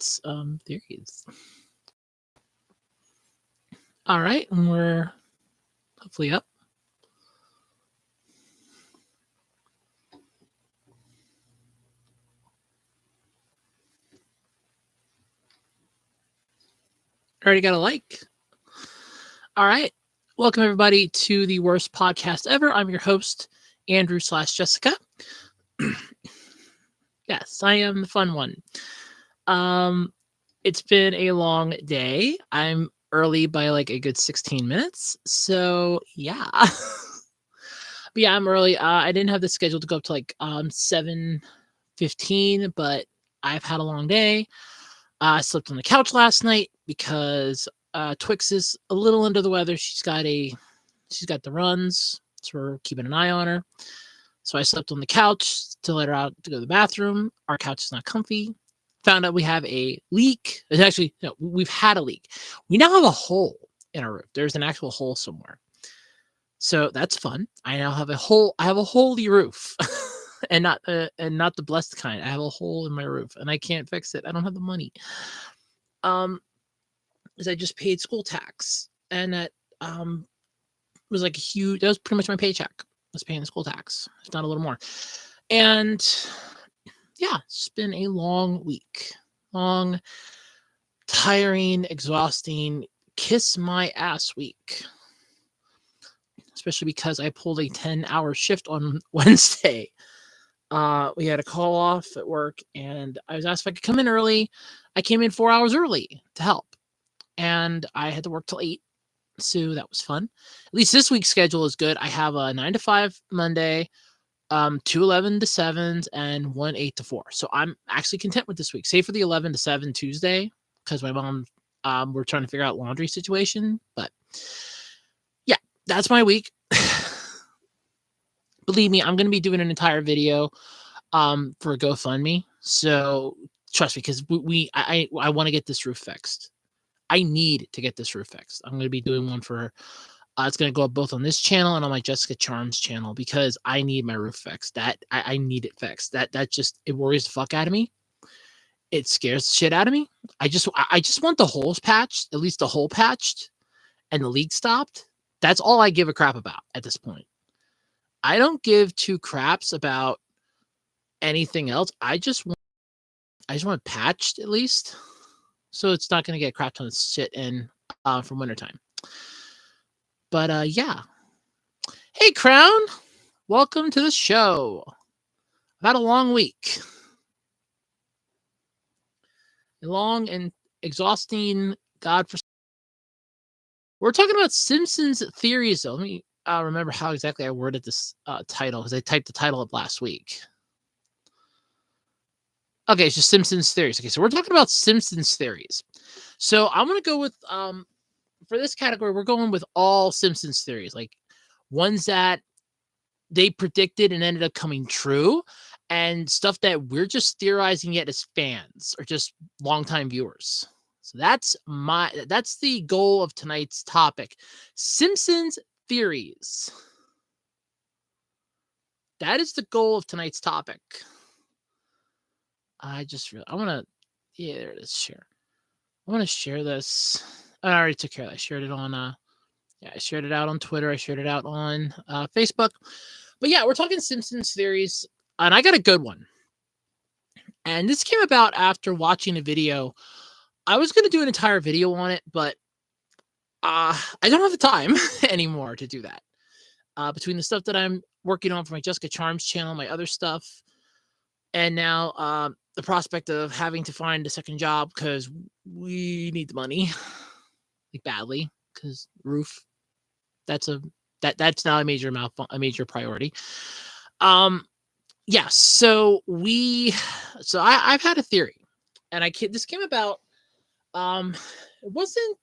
theories. All right, and we're hopefully up. Already got a like. All right. Welcome everybody to the worst podcast ever. I'm your host, Andrew/Jessica. Yes, I am the fun one. It's been a long day. I'm early by like a good 16 minutes. So yeah. But yeah, I'm early. I didn't have the schedule to go up to like 7:15, but I've had a long day. I slept on the couch last night because Twix is a little under the weather. She's got the runs, so we're keeping an eye on her. So I slept on the couch to let her out to go to the bathroom. Our couch is not comfy. Found out we have a leak. It's actually, no, we've had a leak. We now have a hole in our roof. There's an actual hole somewhere. So that's fun. I now have a hole. I have a holy roof. and not the blessed kind. I have a hole in my roof and I can't fix it. I don't have the money. Is I just paid school tax, and that was like that was pretty much my paycheck. I was paying the school tax, if not a little more. And yeah, it's been a long week. Long, tiring, exhausting, kiss my ass week. Especially because I pulled a 10-hour shift on Wednesday. We had a call off at work, and I was asked if I could come in early. I came in 4 hours early to help, and I had to work till 8. So that was fun. At least this week's schedule is good. I have a 9 to 5 Monday, 2 11 to 7s, and 1 8 to 4. So I'm actually content with this week, save for the 11 to 7 Tuesday, because my mom, we're trying to figure out laundry situation. But yeah, that's my week. Believe me, I'm going to be doing an entire video for a GoFundMe. So trust me, because I want to get this roof fixed. I need to get this roof fixed. I'm going to be doing one for it's going to go up both on this channel and on my Jessica Charms channel, because I need my roof fixed. That I need it fixed. That just, it worries the fuck out of me. It scares the shit out of me. I just want the holes patched, at least the hole patched, and the leak stopped. That's all I give a crap about at this point. I don't give two craps about anything else. I just want it patched at least, so it's not going to get crap ton of shit in from wintertime. But yeah. Hey, Crown. Welcome to the show. I've had a long week. A long and exhausting, We're talking about Simpsons theories, though. Let me remember how exactly I worded this title, because I typed the title up last week. Okay, it's just Simpsons theories. Okay, so we're talking about Simpsons theories. So I'm going to go with, for this category, we're going with all Simpsons theories, like ones that they predicted and ended up coming true, and stuff that we're just theorizing yet as fans or just longtime viewers. So that's the goal of tonight's topic. Simpsons theories. That is the goal of tonight's topic. I want to, yeah, there it is, share. I want to share this. I already took care of that. I shared it on, I shared it out on Twitter. I shared it out on Facebook. But yeah, we're talking Simpsons theories, and I got a good one. And this came about after watching a video. I was going to do an entire video on it, but I don't have the time anymore to do that. Between the stuff that I'm working on for my Jessica Charms channel, my other stuff, and now the prospect of having to find a second job because we need the money, like badly, because roof, that's now a major priority. Yeah, so I've had a theory, and this came about. It wasn't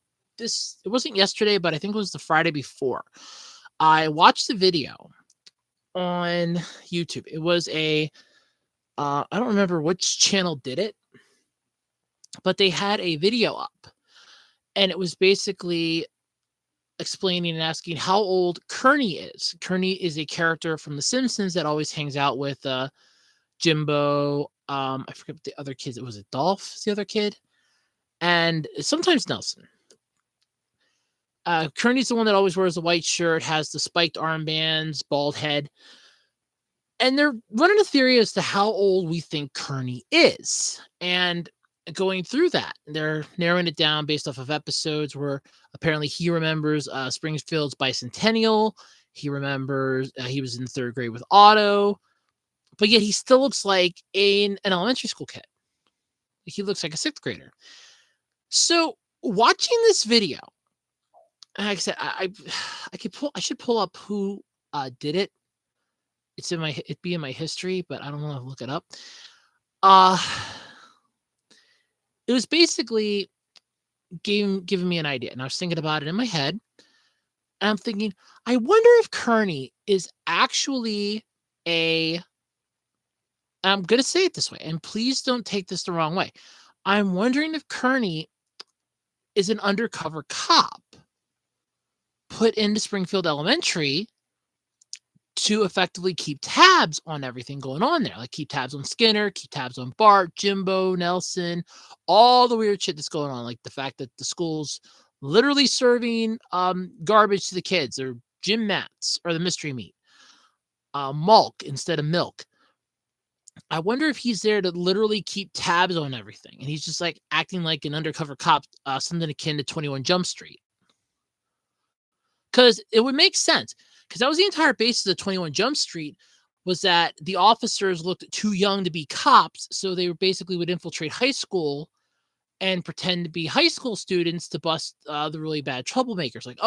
yesterday, but I think it was the Friday before. I watched the video on YouTube. It was I don't remember which channel did it, but they had a video up, and it was basically explaining and asking how old Kearney is. Kearney is a character from The Simpsons that always hangs out with Jimbo. I forget what the other kids. It was it Dolph, is the other kid, and sometimes Nelson. Kearney's the one that always wears the white shirt, has the spiked armbands, bald head. And they're running a theory as to how old we think Kearney is. And going through that, they're narrowing it down based off of episodes where apparently he remembers Springfield's bicentennial. He remembers he was in third grade with Otto, but yet he still looks like an elementary school kid. He looks like a sixth grader. So watching this video, like I said, I should pull up who did it. It'd be in my history, but I don't want to look it up. It was basically giving me an idea, and I was thinking about it in my head, and I'm thinking, I wonder if Kearney is actually I'm going to say it this way, and please don't take this the wrong way. I'm wondering if Kearney is an undercover cop put into Springfield Elementary to effectively keep tabs on everything going on there. Like keep tabs on Skinner, keep tabs on Bart, Jimbo, Nelson, all the weird shit that's going on. Like the fact that the school's literally serving garbage to the kids, or gym mats, or the mystery meat, mulk instead of milk. I wonder if he's there to literally keep tabs on everything. And he's just like acting like an undercover cop, something akin to 21 Jump Street. Because it would make sense. Because that was the entire basis of 21 Jump Street, was that the officers looked too young to be cops, so they basically would infiltrate high school and pretend to be high school students to bust the really bad troublemakers. Like,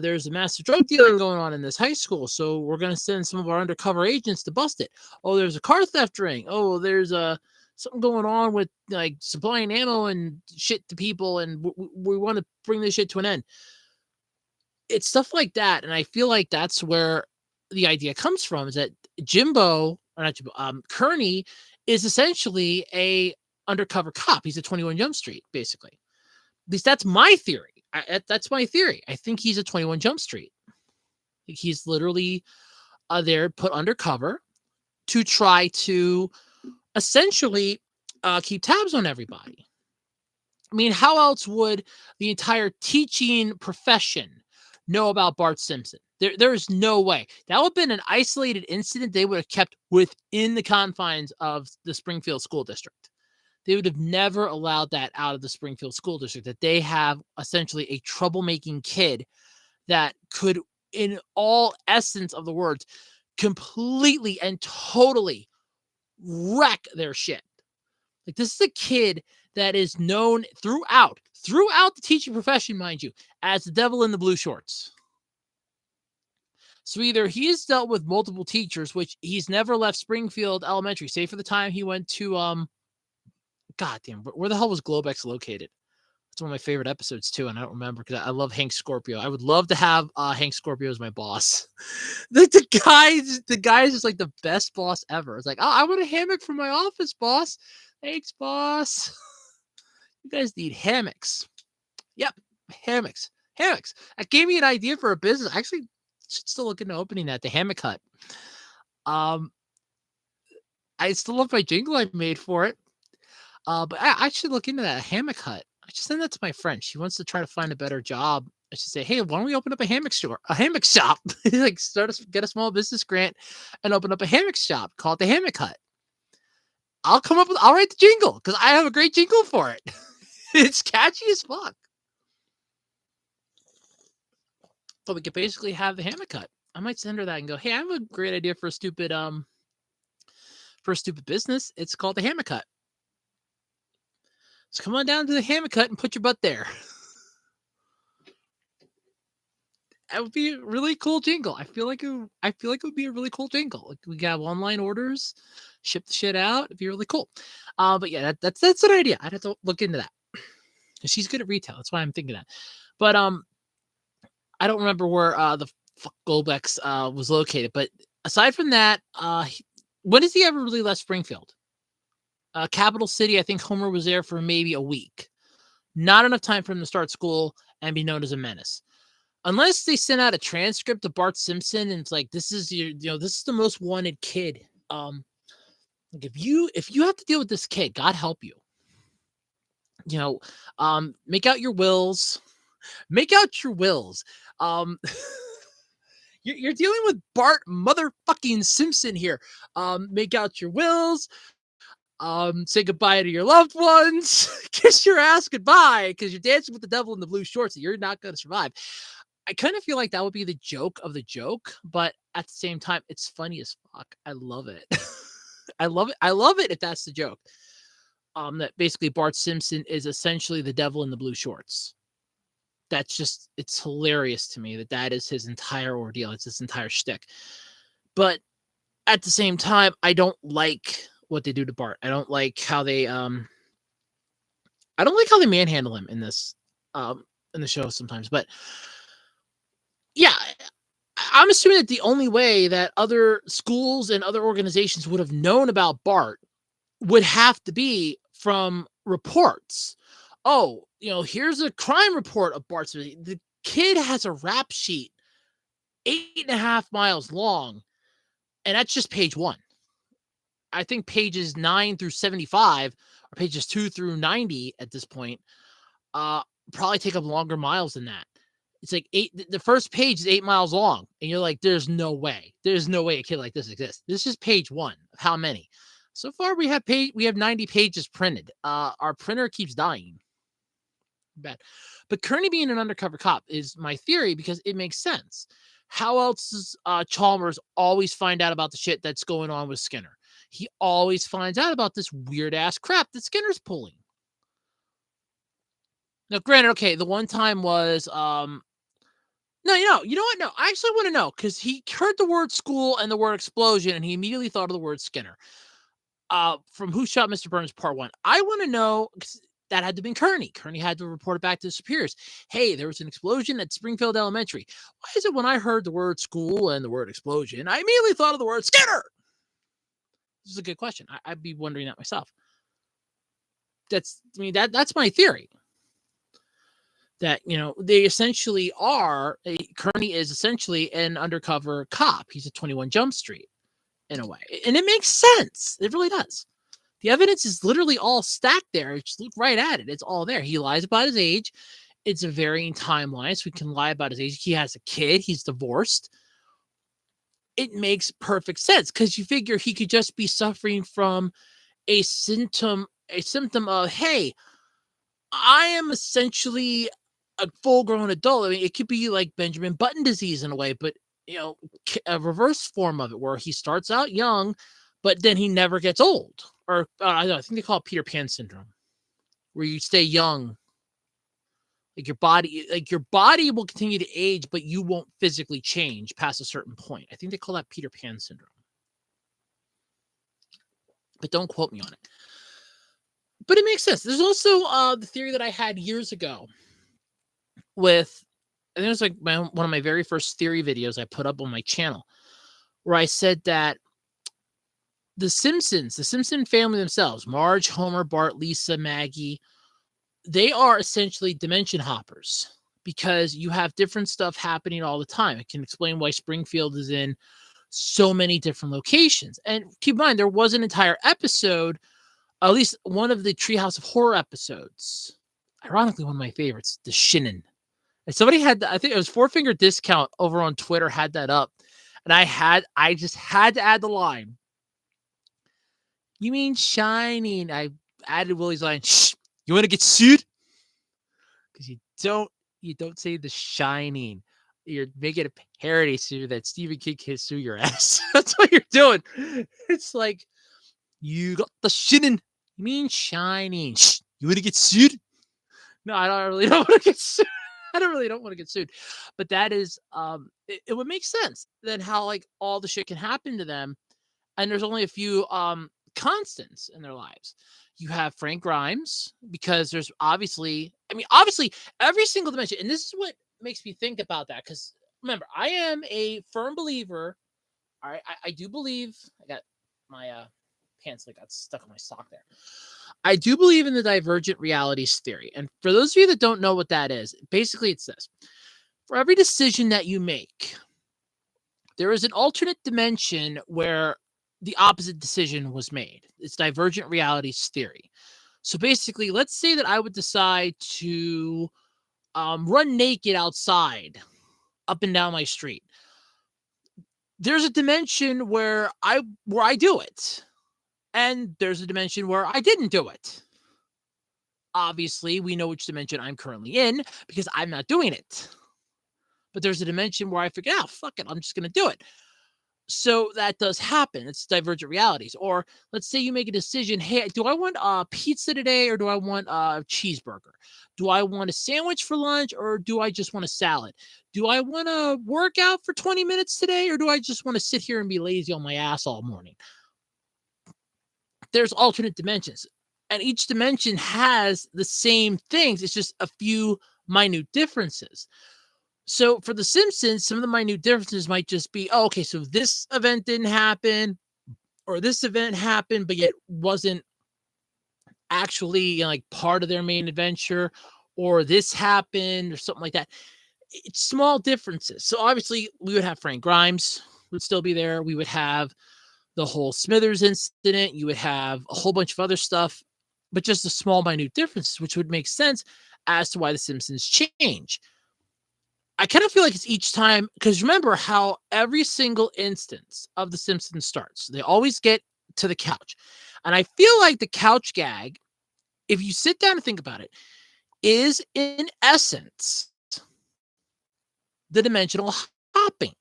there's a massive drug dealing going on in this high school, so we're going to send some of our undercover agents to bust it. Oh, there's a car theft ring. Oh, there's something going on with like supplying ammo and shit to people, and we want to bring this shit to an end. It's stuff like that, and I feel like that's where the idea comes from, is that Kearney is essentially a undercover cop. He's a 21 Jump Street, basically. At least that's my theory. That's my theory. I think he's a 21 Jump Street. He's literally there put undercover to try to essentially keep tabs on everybody. I mean, how else would the entire teaching profession know about Bart Simpson? There is no way. That would have been an isolated incident they would have kept within the confines of the Springfield School District. They would have never allowed that out of the Springfield School District, that they have essentially a troublemaking kid that could, in all essence of the words, completely and totally wreck their shit. Like, this is a kid that is known throughout the teaching profession, mind you, as the devil in the blue shorts. So either he's dealt with multiple teachers, which he's never left Springfield Elementary, save for the time he went to, goddamn, where the hell was Globex located? That's one of my favorite episodes too, and I don't remember because I love Hank Scorpio. I would love to have Hank Scorpio as my boss. The guy is just like the best boss ever. It's like, I want a hammock for my office, boss. Thanks, boss. You guys need hammocks. Yep, hammocks. That gave me an idea for a business. I actually should still look into opening that, the Hammock Hut. I still love my jingle I made for it. But I should look into that, Hammock Hut. I should send that to my friend. She wants to try to find a better job. I should say, hey, why don't we open up a hammock shop? Like get a small business grant and open up a hammock shop. Call it the Hammock Hut. I'll write the jingle because I have a great jingle for it. It's catchy as fuck. But we could basically have the Hammock Hut. I might send her that and go, hey, I have a great idea for a stupid business. It's called the Hammock Hut. So come on down to the Hammock Hut and put your butt there. That would be a really cool jingle. I feel like it would be a really cool jingle. Like, we have online orders, ship the shit out. It'd be really cool. But yeah, that's an idea. I'd have to look into that. She's good at retail. That's why I'm thinking that. But I don't remember where the fuck Golbex was located. But aside from that, when has he ever really left Springfield? Capital City, I think Homer was there for maybe a week. Not enough time for him to start school and be known as a menace. Unless they sent out a transcript of Bart Simpson and it's like, this is the most wanted kid. Like if you have to deal with this kid, God help you. You know, make out your wills. Make out your wills. Um, you're dealing with Bart motherfucking Simpson here. Make out your wills. Say goodbye to your loved ones. Kiss your ass goodbye because you're dancing with the devil in the blue shorts. And you're not going to survive. I kind of feel like that would be the joke of the joke, but at the same time, it's funny as fuck. I love it. I love it. I love it if that's the joke. That basically Bart Simpson is essentially the devil in the blue shorts. That's just, it's hilarious to me that that is his entire ordeal. It's his entire shtick. But at the same time, I don't like what they do to Bart. I don't like how they manhandle him in the show sometimes. But yeah, I'm assuming that the only way that other schools and other organizations would have known about Bart would have to be from reports. Oh, here's a crime report of Bart's. The kid has a rap sheet 8.5 miles long, and that's just page 1. I think pages 9 through 75 or pages 2 through 90 at this point probably take up longer miles than that. It's like the first page is 8 miles long, and you're like, there's no way a kid like this exists. This is page 1 of how many. So far we have 90 pages printed. Our printer keeps dying. Bad. But Kearney being an undercover cop is my theory because it makes sense. How else does Chalmers always find out about the shit that's going on with Skinner? He always finds out about this weird ass crap that Skinner's pulling. Now, granted, okay, the one time was no, you know what? No, I actually want to know because he heard the word school and the word explosion, and he immediately thought of the word Skinner. From Who Shot Mr. Burns Part 1. I want to know, that had to be Kearney. Kearney had to report it back to the superiors. Hey, there was an explosion at Springfield Elementary. Why is it when I heard the word school and the word explosion, I immediately thought of the word Skinner? This is a good question. I'd be wondering that myself. That's my theory. That, they essentially are, Kearney is essentially an undercover cop. He's a 21 Jump Street in a way. And it makes sense. It really does. The evidence is literally all stacked there. Just look right at it. It's all there. He lies about his age. It's a varying timeline, so he can lie about his age. He has a kid. He's divorced. It makes perfect sense because you figure he could just be suffering from a symptom of, hey, I am essentially a full-grown adult. I mean, it could be like Benjamin Button disease in a way, but a reverse form of it where he starts out young, but then he never gets old. Or I think they call it Peter Pan syndrome, where you stay young. Like your body will continue to age, but you won't physically change past a certain point. I think they call that Peter Pan syndrome. But don't quote me on it. But it makes sense. There's also the theory that I had years ago with, I think it was like one of my very first theory videos I put up on my channel, where I said that the Simpson family themselves, Marge, Homer, Bart, Lisa, Maggie, they are essentially dimension hoppers because you have different stuff happening all the time. It can explain why Springfield is in so many different locations. And keep in mind, there was an entire episode, at least one of the Treehouse of Horror episodes, ironically one of my favorites, the Shinnin. And somebody had, I think it was Four Finger Discount over on Twitter, had that up. And I just had to add the line. You mean shining? I added Willie's line. Shh, you want to get sued? Because you don't say the shining. You're making a parody so that Stephen King can sue your ass. That's what you're doing. It's like, you got the shining. You mean shining? Shh, you want to get sued? No, I don't want to get sued. I don't want to get sued. But that is, it would make sense then how like all the shit can happen to them. And there's only a few constants in their lives. You have Frank Grimes, because there's obviously every single dimension. And this is what makes me think about that. Because remember, I am a firm believer. All right, I do believe, I got my pants that got stuck on my sock there. I do believe in the divergent realities theory. And for those of you that don't know what that is, basically it's this. For every decision that you make, there is an alternate dimension where the opposite decision was made. It's divergent realities theory. So basically, let's say that I would decide to run naked outside up and down my street. There's a dimension where I do it, and there's a dimension where I didn't do it. Obviously, we know which dimension I'm currently in because I'm not doing it. But there's a dimension where I figure out, fuck it, I'm just going to do it. So that does happen. It's divergent realities. Or let's say you make a decision, hey, do I want pizza today or do I want a cheeseburger? Do I want a sandwich for lunch or do I just want a salad? Do I want to work out for 20 minutes today or do I just want to sit here and be lazy on my ass all morning? There's alternate dimensions. And each dimension has the same things. It's just a few minute differences. So for The Simpsons, some of the minute differences might just be, oh, okay, so this event didn't happen, or this event happened, but yet wasn't actually like part of their main adventure, or this happened, or something like that. It's small differences. So obviously, we would have Frank Grimes would still be there. We would have the whole Smithers incident. You would have a whole bunch of other stuff, but just the small minute differences, which would make sense as to why The Simpsons change. I kind of feel like it's each time, because remember how every single instance of The Simpsons starts. They always get to the couch. And I feel like the couch gag, if you sit down and think about it, is in essence the dimensional hopping.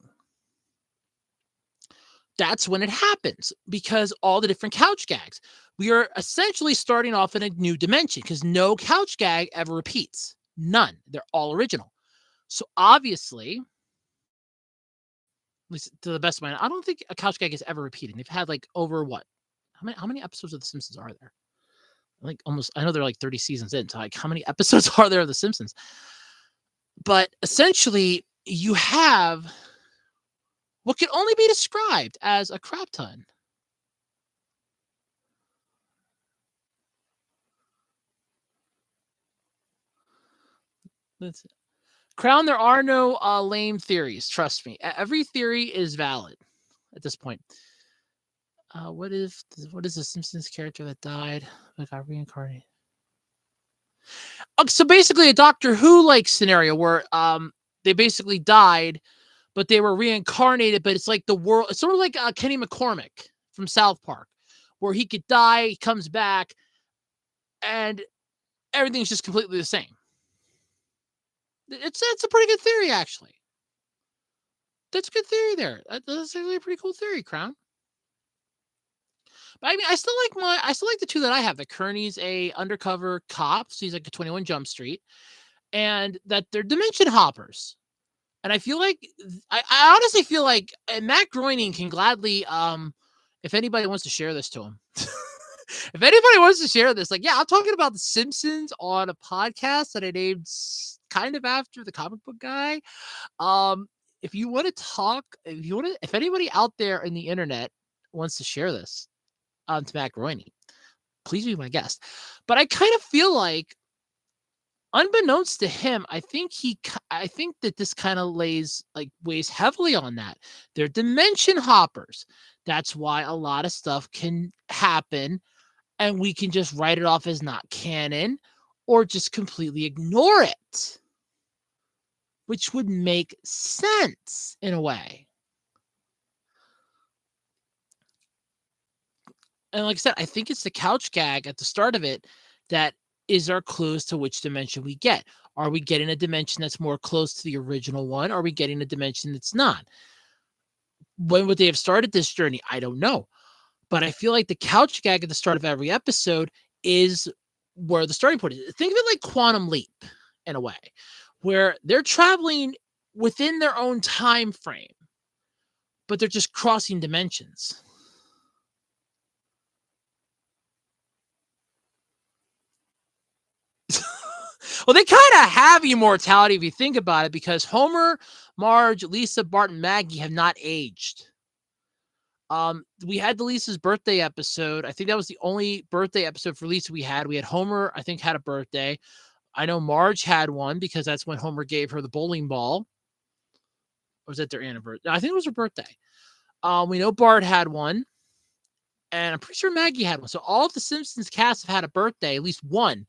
That's when it happens because all the different couch gags. We are essentially starting off in a new dimension because no couch gag ever repeats. None. They're all original. So obviously, at least to the best of my, I don't think a couch gag is ever repeating. They've had like over what? How many episodes of The Simpsons are there? Like almost, I know they're like 30 seasons in. So like, how many episodes are there of The Simpsons? But essentially, you have what can only be described as a crap ton. That's Crown, there are no lame theories. Trust me. Every theory is valid at this point. What is the Simpsons character that died that got reincarnated? So basically, a Doctor Who like scenario where they basically died, but they were reincarnated. But it's like the world. It's sort of like Kenny McCormick from South Park, where he could die, he comes back, and everything's just completely the same. It's a pretty good theory, actually. That's a good theory there. That's actually a pretty cool theory, Crown. But I mean, I still like the two that I have. That Kearney's a undercover cop, so he's like a 21 Jump Street, and that they're dimension hoppers. And I feel like I honestly feel like Matt Groening can gladly, if anybody wants to share this to him, if anybody wants to share this, like, yeah, I'm talking about The Simpsons on a podcast that I named kind of after the comic book guy. If you want to talk, if anybody out there in the internet wants to share this to Matt Groening, please be my guest. But I kind of feel like, unbeknownst to him, I think that this kind of weighs heavily on that. They're dimension hoppers. That's why a lot of stuff can happen and we can just write it off as not canon or just completely ignore it, which would make sense in a way. And like I said, I think it's the couch gag at the start of it that is our clues to which dimension we get. Are we getting a dimension that's more close to the original one? Or are we getting a dimension that's not? When would they have started this journey? I don't know. But I feel like the couch gag at the start of every episode is where the starting point is. Think of it like Quantum Leap in a way, where they're traveling within their own time frame, but they're just crossing dimensions. Well, they kind of have immortality if you think about it, because Homer, Marge, Lisa, Bart, and Maggie have not aged. We had the Lisa's birthday episode. I think that was the only birthday episode for Lisa we had. We had Homer, I think, had a birthday. I know Marge had one because that's when Homer gave her the bowling ball. Or was that their anniversary? I think it was her birthday. We know Bart had one. and I'm pretty sure Maggie had one. So all of the Simpsons cast have had a birthday, at least one.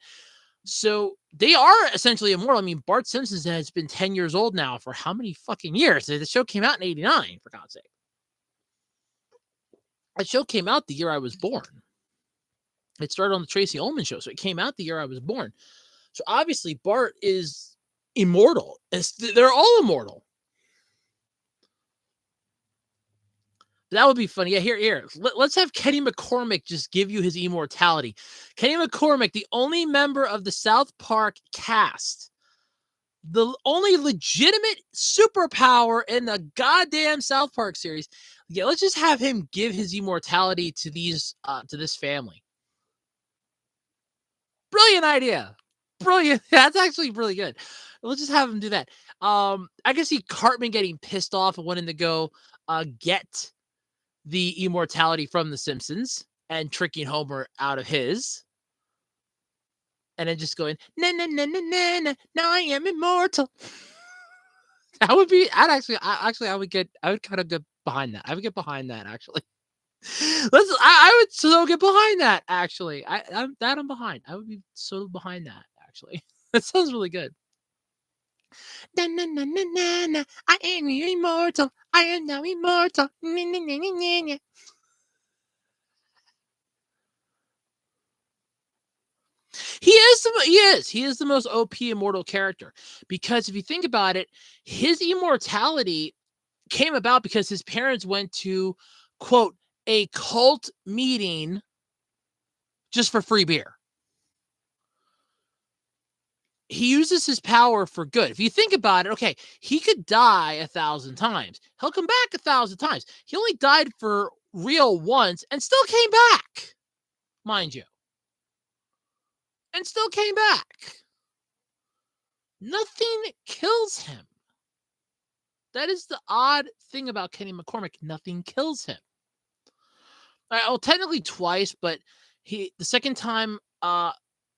So they are essentially immortal. I mean, Bart Simpson has been 10 years old now for how many fucking years? The show came out in 89, for God's sake. That show came out the year I was born. It started on the Tracy Ullman show, so it came out the year I was born. So obviously Bart is immortal. They're all immortal. That would be funny. Yeah, here. Let's have Kenny McCormick just give you his immortality. Kenny McCormick, the only member of the South Park cast, the only legitimate superpower in the goddamn South Park series. Yeah, let's just have him give his immortality to this family. Brilliant idea. Brilliant. That's actually really good. Let's just have him do that. I can see Cartman getting pissed off and wanting to go get the immortality from the Simpsons and tricking Homer out of his. And then just going, na na na na na na, now I am immortal. That would be, I would kind of get behind that. I would get behind that actually. I would so get behind that actually. I'm behind. I would be so behind that actually. That sounds really good. Na, na, na, na, na, na. I am immortal. I am now immortal. Na, na, na, na, na, na. He is the most OP immortal character, because if you think about it, his immortality came about because his parents went to, quote, a cult meeting just for free beer. He uses his power for good. If you think about it, okay, he could die 1,000 times. He'll come back 1,000 times. He only died for real once and still came back, mind you. And still came back. Nothing kills him. That is the odd thing about Kenny McCormick. Nothing kills him. Well, technically twice, but the second time, at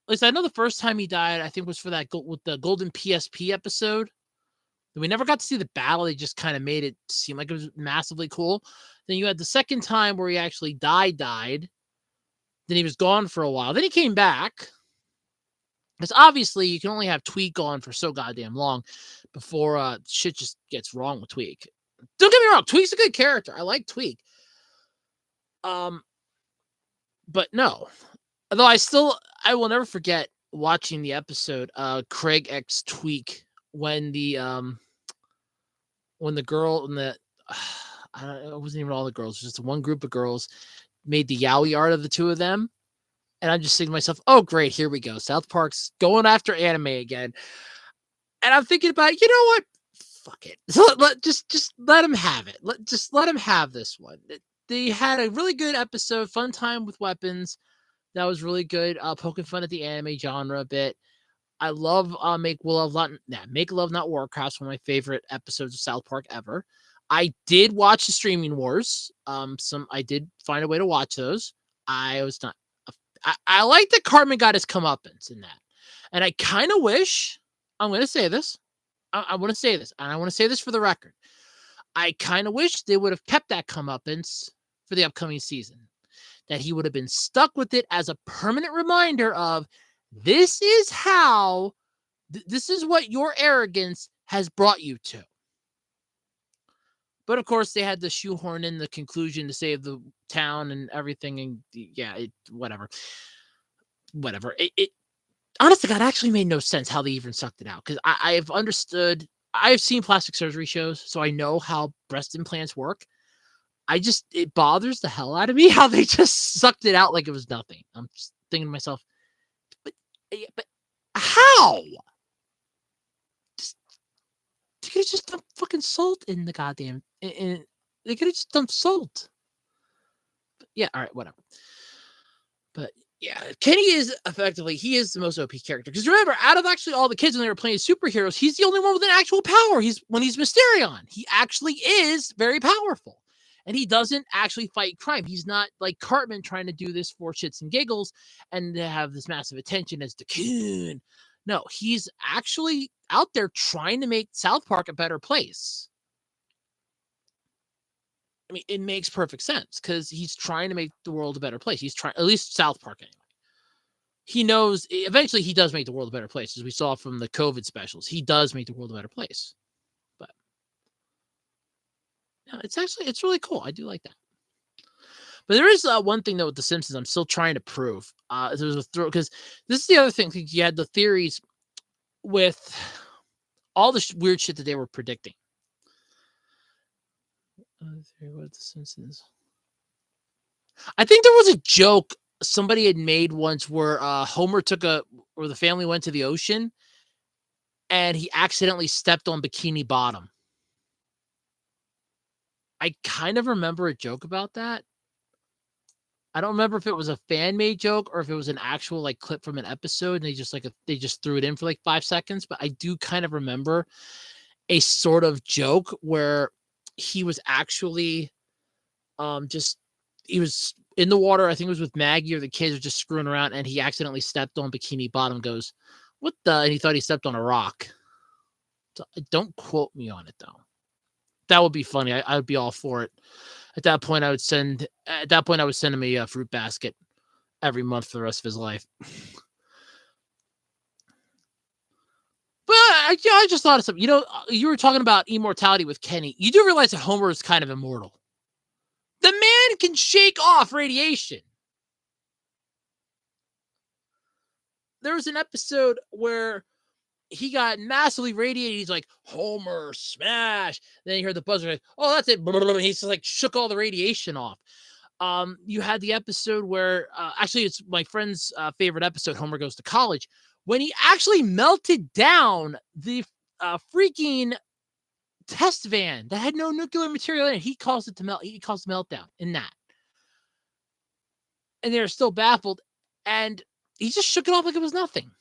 least I know the first time he died, I think was for that with the Golden PSP episode. We never got to see the battle. They just kind of made it seem like it was massively cool. Then you had the second time where he actually died. Then he was gone for a while. Then he came back. Because obviously you can only have Tweak gone for so goddamn long before shit just gets wrong with Tweak. Don't get me wrong, Tweak's a good character. I like Tweak. But no. Although I will never forget watching the episode Craig X Tweak when the girl and the it wasn't even all the girls, it was just one group of girls made the yaoi art of the two of them. And I'm just thinking to myself, oh, great, here we go. South Park's going after anime again. And I'm thinking about, you know what? Fuck it. So just let him have it. Let him have this one. They had a really good episode, fun time with weapons. That was really good. Poking fun at the anime genre a bit. I love Make Love Not Warcraft, one of my favorite episodes of South Park ever. I did watch the Streaming Wars. I did find a way to watch those. I was not. I like that Cartman got his comeuppance in that. And I kind of wish, I'm going to say this. I want to say this, and I want to say this for the record. I kind of wish they would have kept that comeuppance for the upcoming season. That he would have been stuck with it as a permanent reminder of, this is how, this is what your arrogance has brought you to. But of course, they had to shoehorn in the conclusion to save the town and everything. And yeah, whatever. It honest to God, actually made no sense how they even sucked it out. Because I've understood, I've seen plastic surgery shows, so I know how breast implants work. It bothers the hell out of me how they just sucked it out like it was nothing. I'm just thinking to myself, but how? They could have just dumped fucking salt in the goddamn. They could have just dumped salt. But yeah, all right, whatever. But yeah, Kenny is he is the most OP character. Because remember, out of actually all the kids when they were playing superheroes, he's the only one with an actual power. When he's Mysterion, he actually is very powerful. And he doesn't actually fight crime. He's not like Cartman trying to do this for shits and giggles and to have this massive attention as the coon. No, he's actually out there trying to make South Park a better place. I mean, it makes perfect sense because he's trying to make the world a better place. He's trying, at least South Park anyway. He knows eventually he does make the world a better place, as we saw from the COVID specials. He does make the world a better place. But yeah, it's really cool. I do like that. But there is one thing though with the Simpsons, I'm still trying to prove. There's a throw because this is the other thing. You had the theories with all the weird shit that they were predicting. What the Simpsons? I think there was a joke somebody had made once where Homer where the family went to the ocean and he accidentally stepped on Bikini Bottom. I kind of remember a joke about that. I don't remember if it was a fan made joke or if it was an actual like clip from an episode and they just threw it in for like 5 seconds, but I do kind of remember a sort of joke where he was actually he was in the water. I think it was with Maggie or the kids were just screwing around and he accidentally stepped on Bikini Bottom, goes, "What the?" And he thought he stepped on a rock. So, don't quote me on it though. That would be funny. I would be all for it. At that point, I would send him a fruit basket every month for the rest of his life. But I just thought of something. You were talking about immortality with Kenny. You do realize that Homer is kind of immortal. The man can shake off radiation. There was an episode where he got massively radiated. He's like, Homer, smash. Then you heard the buzzer like, oh, that's it. He's like shook all the radiation off. You had the episode where actually it's my friend's favorite episode, Homer Goes to College, when he actually melted down the freaking test van that had no nuclear material in it. He calls it to melt. He calls it meltdown in that. And they're still baffled. And he just shook it off like it was nothing.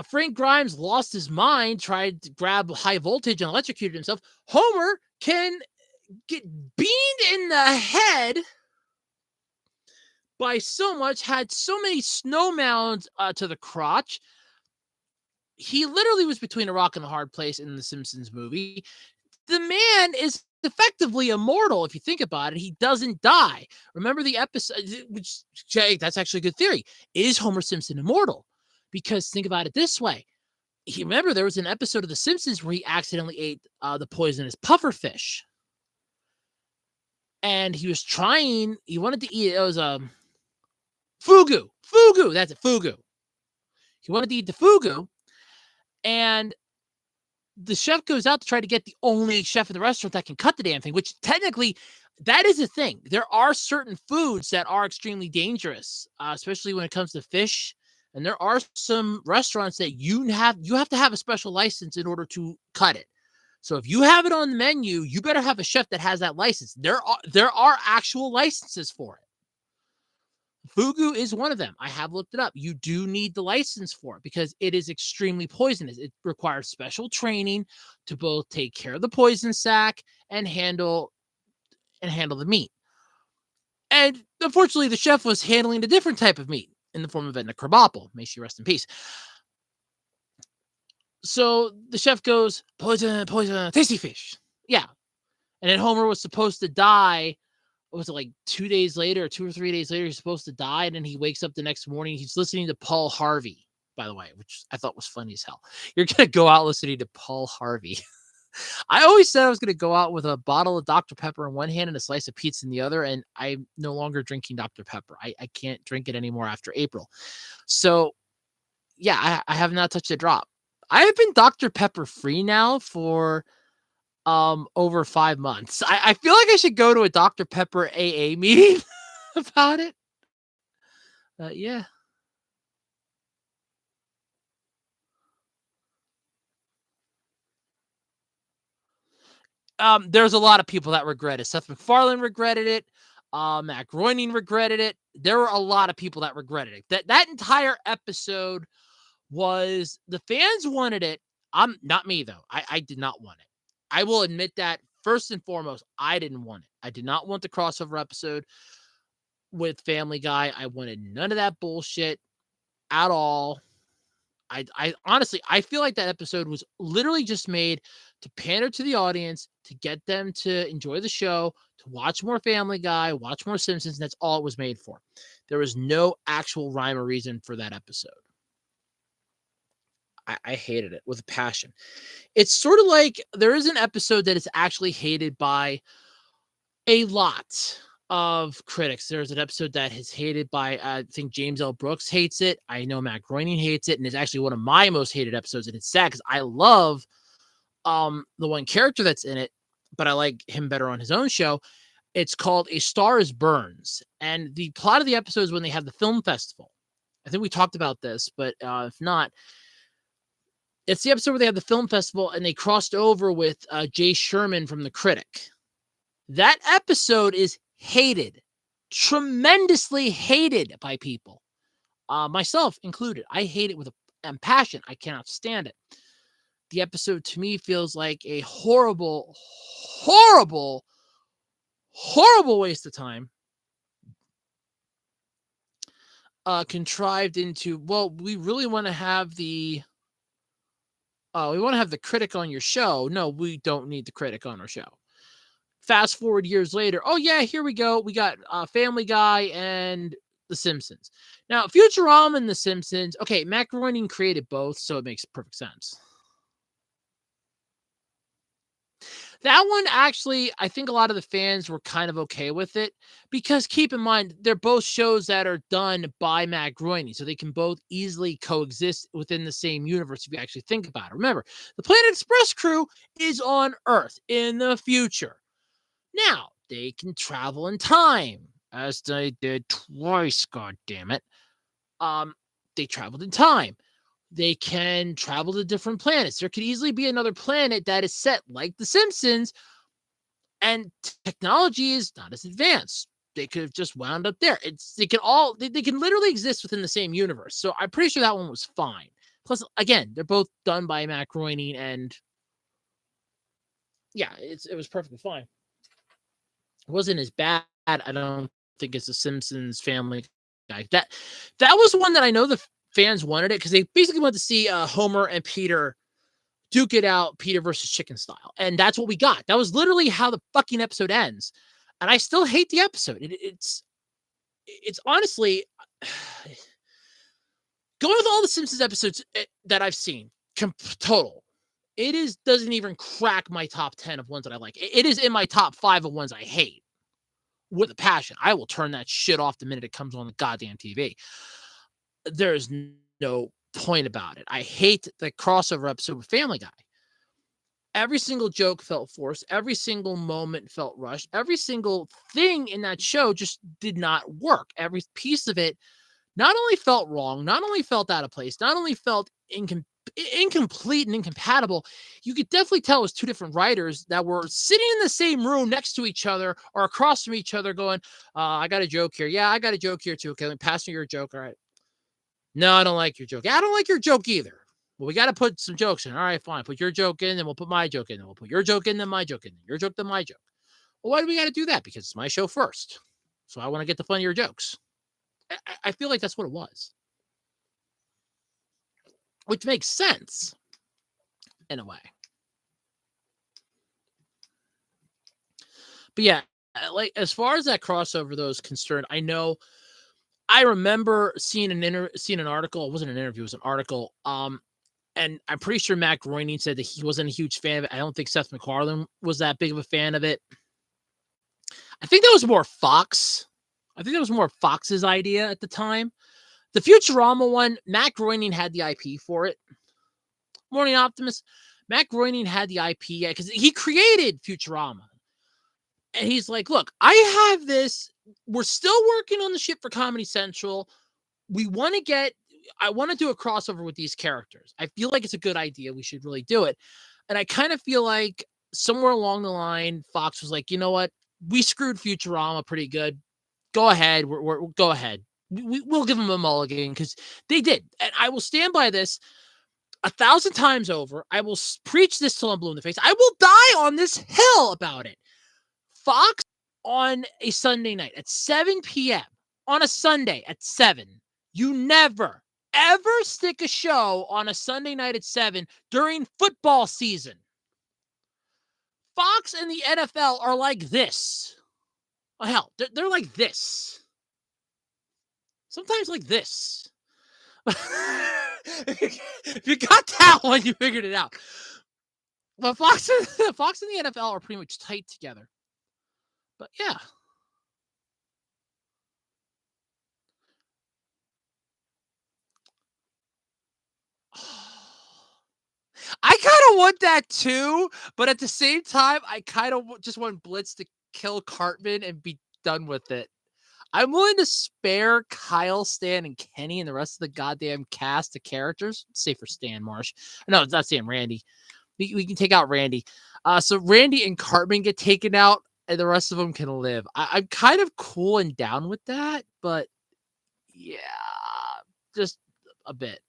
Frank Grimes lost his mind, tried to grab high voltage and electrocuted himself. Homer can get beamed in the head by so much, had so many snow mounds to the crotch. He literally was between a rock and a hard place in the Simpsons movie. The man is effectively immortal if you think about it. He doesn't die. Remember the episode, which, Jay, that's actually a good theory. Is Homer Simpson immortal? Because think about it this way. Remember, there was an episode of The Simpsons where he accidentally ate the poisonous pufferfish. And he wanted to eat it. It was fugu. Fugu, that's it, fugu. He wanted to eat the fugu. And the chef goes out to try to get the only chef in the restaurant that can cut the damn thing, which technically, that is a thing. There are certain foods that are extremely dangerous, especially when it comes to fish. And there are some restaurants that you have to have a special license in order to cut it. So if you have it on the menu, you better have a chef that has that license. There are actual licenses for it. Fugu is one of them. I have looked it up. You do need the license for it because it is extremely poisonous. It requires special training to both take care of the poison sac and handle the meat. And unfortunately, the chef was handling a different type of meat in the form of Edna Krabappel. May she rest in peace. So the chef goes, poison, poison, tasty fish. Yeah. And then Homer was supposed to die. Was it like 2 days later or 2 or 3 days later? He's supposed to die. And then he wakes up the next morning. He's listening to Paul Harvey, by the way, which I thought was funny as hell. You're going to go out listening to Paul Harvey. I always said I was going to go out with a bottle of Dr. Pepper in one hand and a slice of pizza in the other. And I'm no longer drinking Dr. Pepper. I can't drink it anymore after April. So, yeah, I have not touched a drop. I have been Dr. Pepper free now for over 5 months. I feel like I should go to a Dr. Pepper AA meeting about it. Yeah. There's a lot of people that regret it. Seth MacFarlane regretted it. Matt Groening regretted it. There were a lot of people that regretted it. That entire episode was, the fans wanted it. Not me though. I did not want it. I will admit that first and foremost, I didn't want it. I did not want the crossover episode with Family Guy. I wanted none of that bullshit at all. I honestly, I feel like that episode was literally just made to pander to the audience, to get them to enjoy the show, to watch more Family Guy, watch more Simpsons. And that's all it was made for. There was no actual rhyme or reason for that episode. I hated it with a passion. It's sort of like there is an episode that is actually hated by a lot of critics. There's an episode that is hated by, I think James L. Brooks hates it. I know Matt Groening hates it, and it's actually one of my most hated episodes. And it's sad because I love the one character that's in it, but I like him better on his own show. It's called A Star Is Burns, and the plot of the episode is when they have the film festival. I think we talked about this, but if not, it's the episode where they have the film festival and they crossed over with Jay Sherman from The Critic. That episode is hated, tremendously hated by people, myself included. I hate it with a passion. I cannot stand it. The episode to me feels like a horrible, horrible, horrible waste of time. Contrived into, well, we really want to have the critic on your show. No, we don't need the critic on our show. Fast forward years later, oh yeah, here we go. We got Family Guy and The Simpsons. Now, Futurama and The Simpsons, okay, Matt Groening created both, so it makes perfect sense. That one, actually, I think a lot of the fans were kind of okay with it because keep in mind, they're both shows that are done by Matt Groening, so they can both easily coexist within the same universe if you actually think about it. Remember, the Planet Express crew is on Earth in the future. Now, they can travel in time, as they did twice, god damn it. They traveled in time. They can travel to different planets. There could easily be another planet that is set like The Simpsons, and technology is not as advanced. They could have just wound up there. They can literally exist within the same universe. So I'm pretty sure that one was fine. Plus, again, they're both done by Matt Groening, and yeah, it was perfectly fine. It wasn't as bad, I don't think, as The Simpsons, Family Guy. That was one that I know the fans wanted it because they basically wanted to see Homer and Peter duke it out, Peter versus Chicken style, and that's what we got. That was literally how the fucking episode ends, and I still hate the episode. It's honestly going with all the Simpsons episodes that I've seen, total. It doesn't even crack my top 10 of ones that I like. It is in my top 5 of ones I hate. With a passion. I will turn that shit off the minute it comes on the goddamn TV. There's no point about it. I hate the crossover episode with Family Guy. Every single joke felt forced. Every single moment felt rushed. Every single thing in that show just did not work. Every piece of it not only felt wrong, not only felt out of place, not only felt incomplete and incompatible, you could definitely tell it was two different writers that were sitting in the same room next to each other or across from each other going, I got a joke here. Yeah, I got a joke here too. Okay, let me pass me your joke. All right. No, I don't like your joke. Yeah, I don't like your joke either. Well, we got to put some jokes in. All right, fine. Put your joke in, then we'll put my joke in. Then we'll put your joke in, then my joke in. Your joke, then my joke. Well, why do we got to do that? Because it's my show first. So I want to get the fun of your jokes. I feel like that's what it was. Which makes sense in a way. But yeah, like as far as that crossover though is concerned, I remember seeing an article. It wasn't an interview, it was an article. And I'm pretty sure Matt Groening said that he wasn't a huge fan of it. I don't think Seth MacFarlane was that big of a fan of it. I think that was more Fox. I think that was more Fox's idea at the time. The Futurama one, Matt Groening had the IP for it. Morning Optimist, Matt Groening had the IP because he created Futurama. And he's like, look, I have this. We're still working on the shit for Comedy Central. I want to do a crossover with these characters. I feel like it's a good idea. We should really do it. And I kind of feel like somewhere along the line, Fox was like, you know what? We screwed Futurama pretty good. Go ahead. Go ahead. We'll give them a mulligan because they did. And I will stand by this 1,000 times over. I will preach this till I'm blue in the face. I will die on this hill about it. Fox on a Sunday night at 7 p.m. on a Sunday at 7. You never ever stick a show on a Sunday night at 7 during football season. Fox and the NFL are like this. Oh, hell, they're like this. Sometimes like this. If you got that one, you figured it out. But Fox and the NFL are pretty much tight together. But yeah. I kind of want that too, but at the same time, I kind of just want Blitz to kill Cartman and be done with it. I'm willing to spare Kyle, Stan, and Kenny and the rest of the goddamn cast of characters. Say for Stan Marsh. No, it's not Stan, Randy. We can take out Randy. So Randy and Cartman get taken out, and the rest of them can live. I'm kind of cool and down with that, but yeah, just a bit.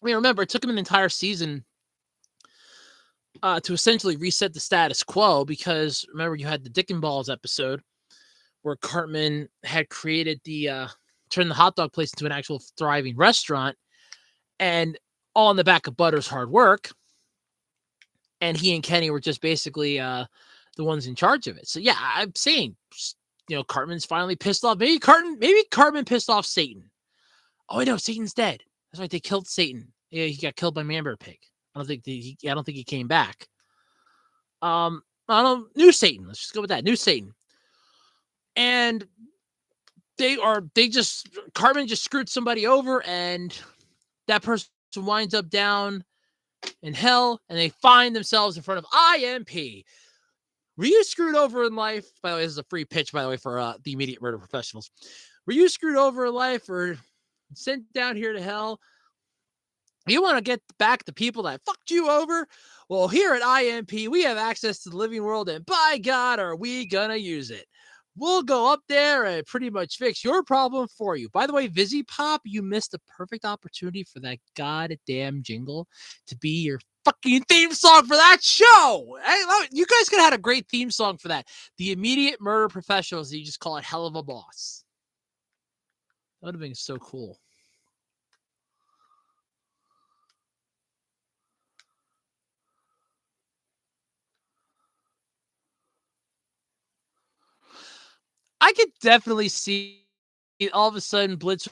I mean, remember, it took him an entire season to essentially reset the status quo because, remember, you had the Dick and Balls episode where Cartman had created turned the hot dog place into an actual thriving restaurant, and all on the back of Butter's hard work. And he and Kenny were just basically the ones in charge of it. So yeah, I'm saying, Cartman's finally pissed off. Maybe Cartman pissed off Satan. Oh, I know, Satan's dead. That's right, they killed Satan. Yeah, he got killed by Man-Bear Pig. I don't think he came back. I don't know, new Satan. Let's just go with that. New Satan. And Cartman just screwed somebody over, and that person winds up down in hell, and they find themselves in front of IMP. Were you screwed over in life? By the way, this is a free pitch, by the way, for the Immediate Murder Professionals. Were you screwed over in life or sent down here to hell? You want to get back the people that fucked you over? Well, here at IMP, we have access to the living world, and by God, are we gonna use it. We'll go up there and pretty much fix your problem for you. By the way, Vizzy Pop, you missed a perfect opportunity for that goddamn jingle to be your fucking theme song for that show. You guys could have had a great theme song for that. The Immediate Murder Professionals, you just call it Hell of a Boss. That would have been so cool. I could definitely see all of a sudden Blitz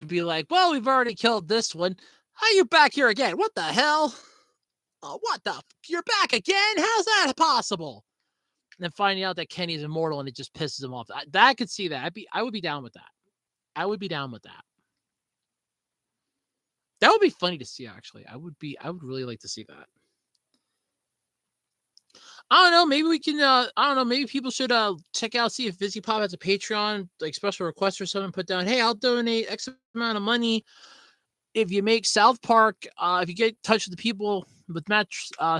would be like, well, we've already killed this one. How are you back here again? What the hell? Oh, what the? You're back again? How's that possible? And then finding out that Kenny's immortal and it just pisses him off. I could see that. I would be down with that. I would be down with that. That would be funny to see, actually. I would really like to see that. I don't know. Maybe we can. I don't know. Maybe people should check out, see if Vizzy Pop has a Patreon, like special request or something. Put down, hey, I'll donate X amount of money if you make South Park. If you get in touch with the people with Matt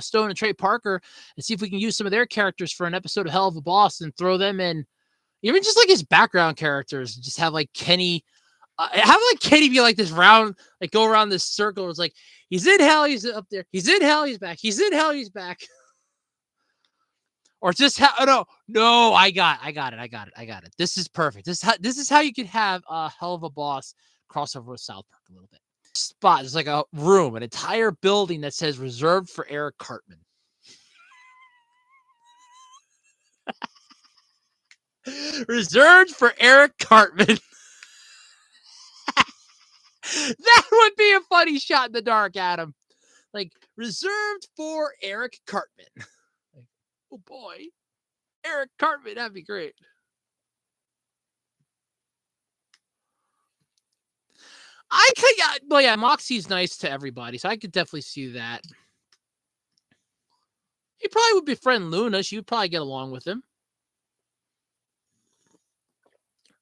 Stone and Trey Parker, and see if we can use some of their characters for an episode of Hell of a Boss and throw them in, even just like his background characters. Just have like Kenny. Have like Kenny be like this round, like go around this circle. It's like he's in hell, he's up there. He's in hell, he's back. He's in hell, he's back. Or just no, I got it. This is perfect. This is how you could have a Hell of a Boss crossover with South Park a little bit. Spot. There's like a room, an entire building that says reserved for Eric Cartman. Reserved for Eric Cartman. That would be a funny shot in the dark, Adam. Like, reserved for Eric Cartman. Like, oh boy. Eric Cartman, that'd be great. Yeah, Moxie's nice to everybody, so I could definitely see that. He probably would befriend Luna. She would probably get along with him.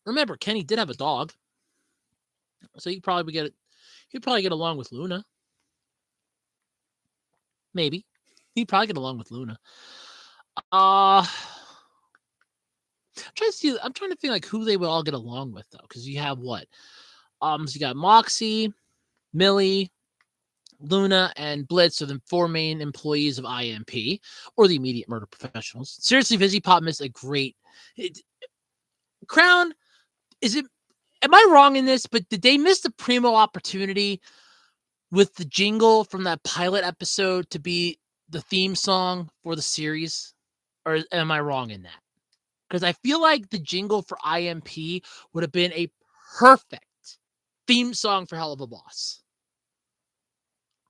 Remember, Kenny did have a dog, so he'd probably get along with Luna. Maybe he'd probably get along with Luna. I'm trying to think like who they would all get along with though, because you have what? So you got Moxie, Millie, Luna, and Blitz are the four main employees of IMP or the Immediate Murder Professionals. Seriously, Vizzy Pop missed a great Crown. Is it? Am I wrong in this? But did they miss the primo opportunity with the jingle from that pilot episode to be the theme song for the series? Or am I wrong in that? Because I feel like the jingle for IMP would have been a perfect theme song for Hell of a Boss.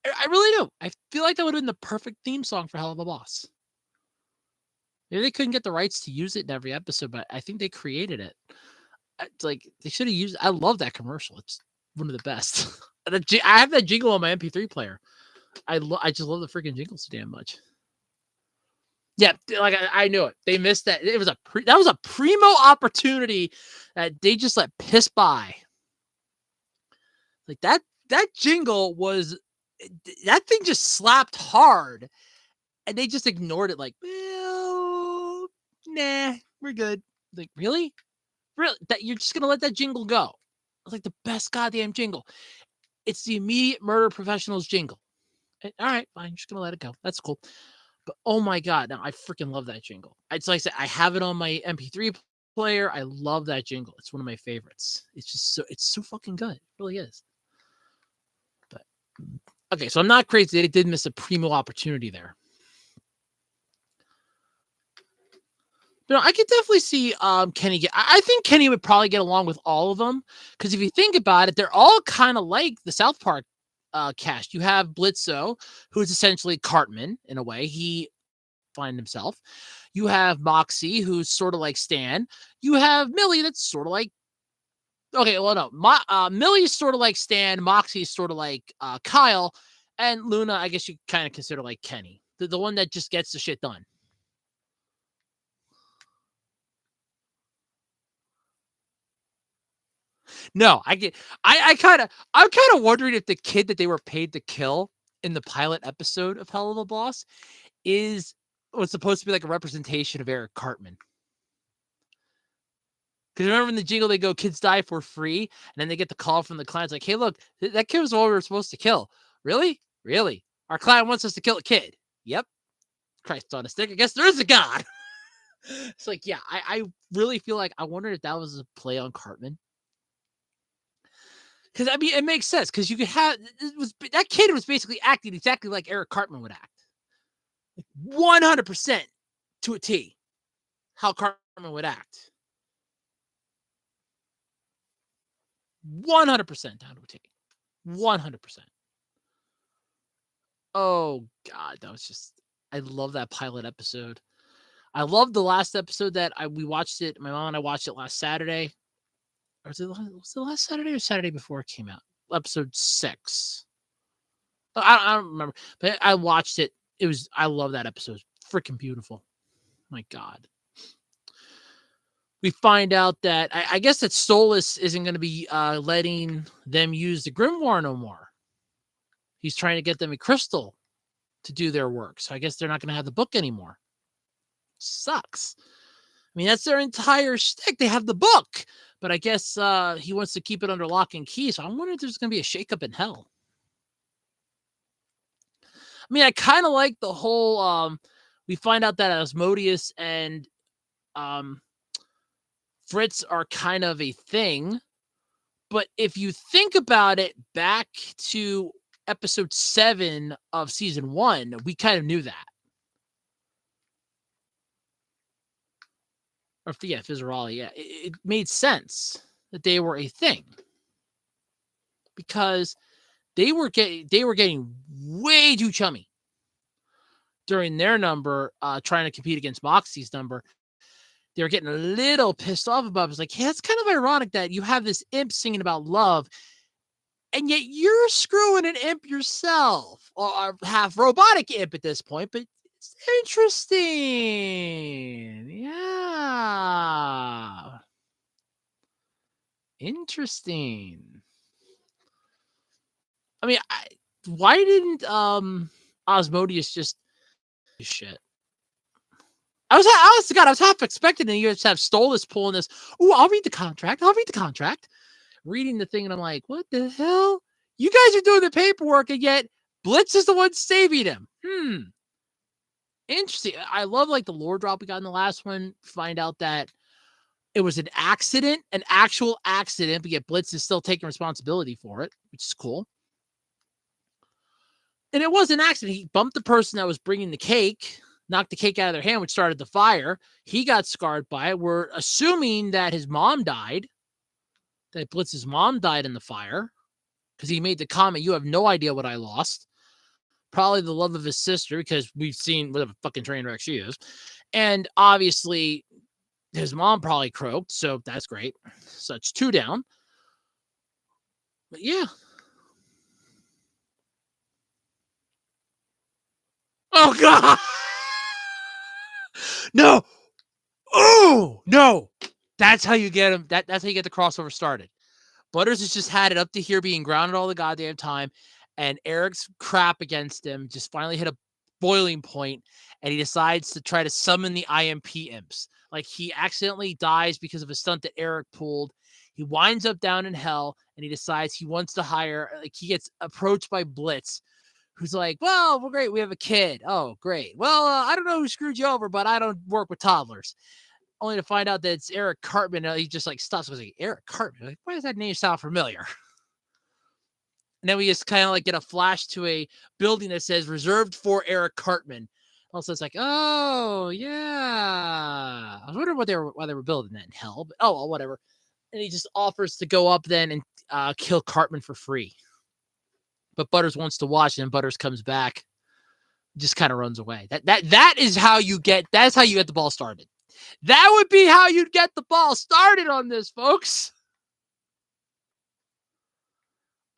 I really do. I feel like that would have been the perfect theme song for Hell of a Boss. Maybe they couldn't get the rights to use it in every episode, but I think they created it. It's like they should have used. I love that commercial. It's one of the best. I have that jingle on my MP3 player. I just love the freaking jingle so damn much. Yeah, like I knew it. They missed that. It was that was a primo opportunity that they just let piss by. Like that jingle was, that thing just slapped hard, and they just ignored it. Like, well, nah, we're good. Like, really, that you're just gonna let that jingle go? It's like the best goddamn jingle. It's the immediate murder professionals jingle. And, all right, fine, just gonna let it go. That's cool. But oh my god, now I freaking love that jingle. It's like I said, I have it on my MP3 player. I love that jingle. It's one of my favorites. It's so fucking good. It really is. But okay, so I'm not crazy. They did miss a primo opportunity there. But I could definitely see Kenny I think Kenny would probably get along with all of them, because if you think about it, they're all kind of like the South Park cast. You have Blitzo, who is essentially Cartman in a way. He find himself. You have Moxie, who's sort of like Stan. You have Millie, that's sort of like, okay, well, no, Millie's sort of like Stan. Moxie's sort of like Kyle, and Luna, I guess you kind of consider like Kenny, the one that just gets the shit done. No, I'm kind of wondering if the kid that they were paid to kill in the pilot episode of Hell of a Boss was supposed to be like a representation of Eric Cartman. Because remember in the jingle, they go, kids die for free. And then they get the call from the clients like, hey, look, that kid was the one we were supposed to kill. Really? Really? Our client wants us to kill a kid. Yep. Christ on a stick. I guess there is a God. It's like, yeah, I really feel like I wondered if that was a play on Cartman. Because, I mean, it makes sense. Because you could have, that kid was basically acting exactly like Eric Cartman would act. 100% to a T. How Cartman would act. 100% down to a T. 100%. Oh god, that was just, I love that pilot episode. I love the last episode that we watched it. My mom and I watched it last Saturday. Or was it last Saturday or Saturday before it came out? Episode 6. I don't remember, but I watched it. I love that episode. Freaking beautiful. My god. We find out that I guess that Solus isn't going to be letting them use the Grimoire no more. He's trying to get them a crystal to do their work. So I guess they're not going to have the book anymore. Sucks. I mean, that's their entire shtick. They have the book, but I guess he wants to keep it under lock and key. So I'm wondering if there's going to be a shakeup in hell. I mean, I kind of like the whole, we find out that Asmodeus and Fritz are kind of a thing. But if you think about it, back to episode 7 of season 1, we kind of knew that. Or Fizzaroli, yeah. It made sense that they were a thing. Because they were getting way too chummy during their number, trying to compete against Moxie's number. They were getting a little pissed off about it. It's like, hey, it's kind of ironic that you have this imp singing about love, and yet you're screwing an imp yourself, or half robotic imp at this point. But it's interesting. Yeah. Interesting. I mean, why didn't Asmodeus just shit? I was half expecting that you just have Stolas pulling this. Oh, I'll read the contract. Reading the thing, and I'm like, what the hell? You guys are doing the paperwork, and yet Blitz is the one saving him. Interesting. I love like the lore drop we got in the last one. Find out that It was an accident, an actual accident, but yet Blitz is still taking responsibility for it, which is cool. And it was an accident. He bumped the person that was bringing the cake, knocked the cake out of their hand, which started the fire. He got scarred by it. We're assuming that his mom died, that Blitz's mom died in the fire, because he made the comment, "You have no idea what I lost." Probably the love of his sister, because we've seen what a fucking train wreck she is. And obviously, his mom probably croaked, so that's great. So it's 2 down. But yeah. Oh, God. No. Oh, no. That's how you get him. That's how you get the crossover started. Butters has just had it up to here being grounded all the goddamn time, and Eric's crap against him just finally hit a boiling point, and he decides to try to summon the IMP imps. Like, he accidentally dies because of a stunt that Eric pulled. He winds up down in hell, and he decides he wants to hire, like, he gets approached by Blitz, who's like, "Well, we're great. We have a kid." "Oh, great. Well, I don't know who screwed you over, but I don't work with toddlers." Only to find out that it's Eric Cartman. He just like stops and was like, "Eric Cartman? Like, why does that name sound familiar?" And then we just kind of like get a flash to a building that says reserved for Eric Cartman. Also, it's like, oh yeah. I was wondering why they were building that in hell, but oh well, whatever. And he just offers to go up then and kill Cartman for free. But Butters wants to watch, and Butters comes back, just kind of runs away. That is how you get. That's how you get the ball started. That would be how you'd get the ball started on this, folks.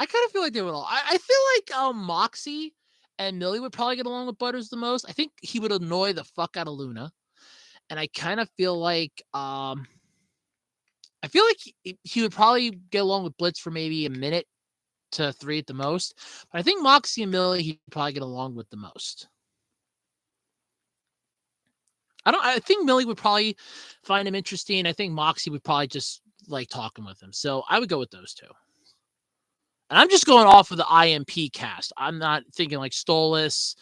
I kind of feel like they would all. I feel like Moxie and Millie would probably get along with Butters the most. I think he would annoy the fuck out of Luna, and I kind of feel like he would probably get along with Blitz for maybe a minute to 3 at the most. But I think Moxie and Millie he'd probably get along with the most. I think Millie would probably find him interesting. I think Moxie would probably just like talking with him. So I would go with those two. And I'm just going off of the IMP cast. I'm not thinking like Stolas,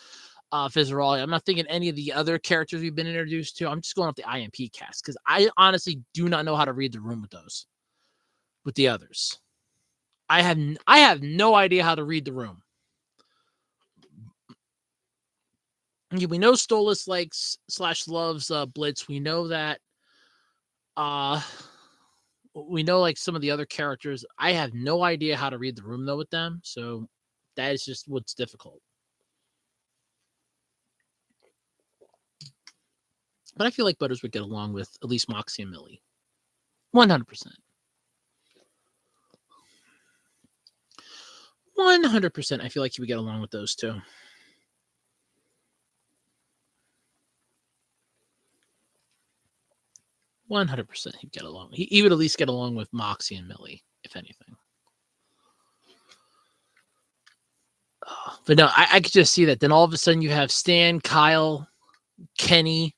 Fizzaroli. I'm not thinking any of the other characters we've been introduced to. I'm just going off the IMP cast because I honestly do not know how to read the room with those, with the others. I have no idea how to read the room. We know Stolas likes / loves Blitz. We know that. We know like some of the other characters. I have no idea how to read the room though with them, so that is just what's difficult. But I feel like Butters would get along with at least Moxie and Millie. 100%. 100%. I feel like he would get along with those two. %. He'd get along. He would at least get along with Moxie and Millie, if anything. But no, I could just see that. Then all of a sudden you have Stan, Kyle, Kenny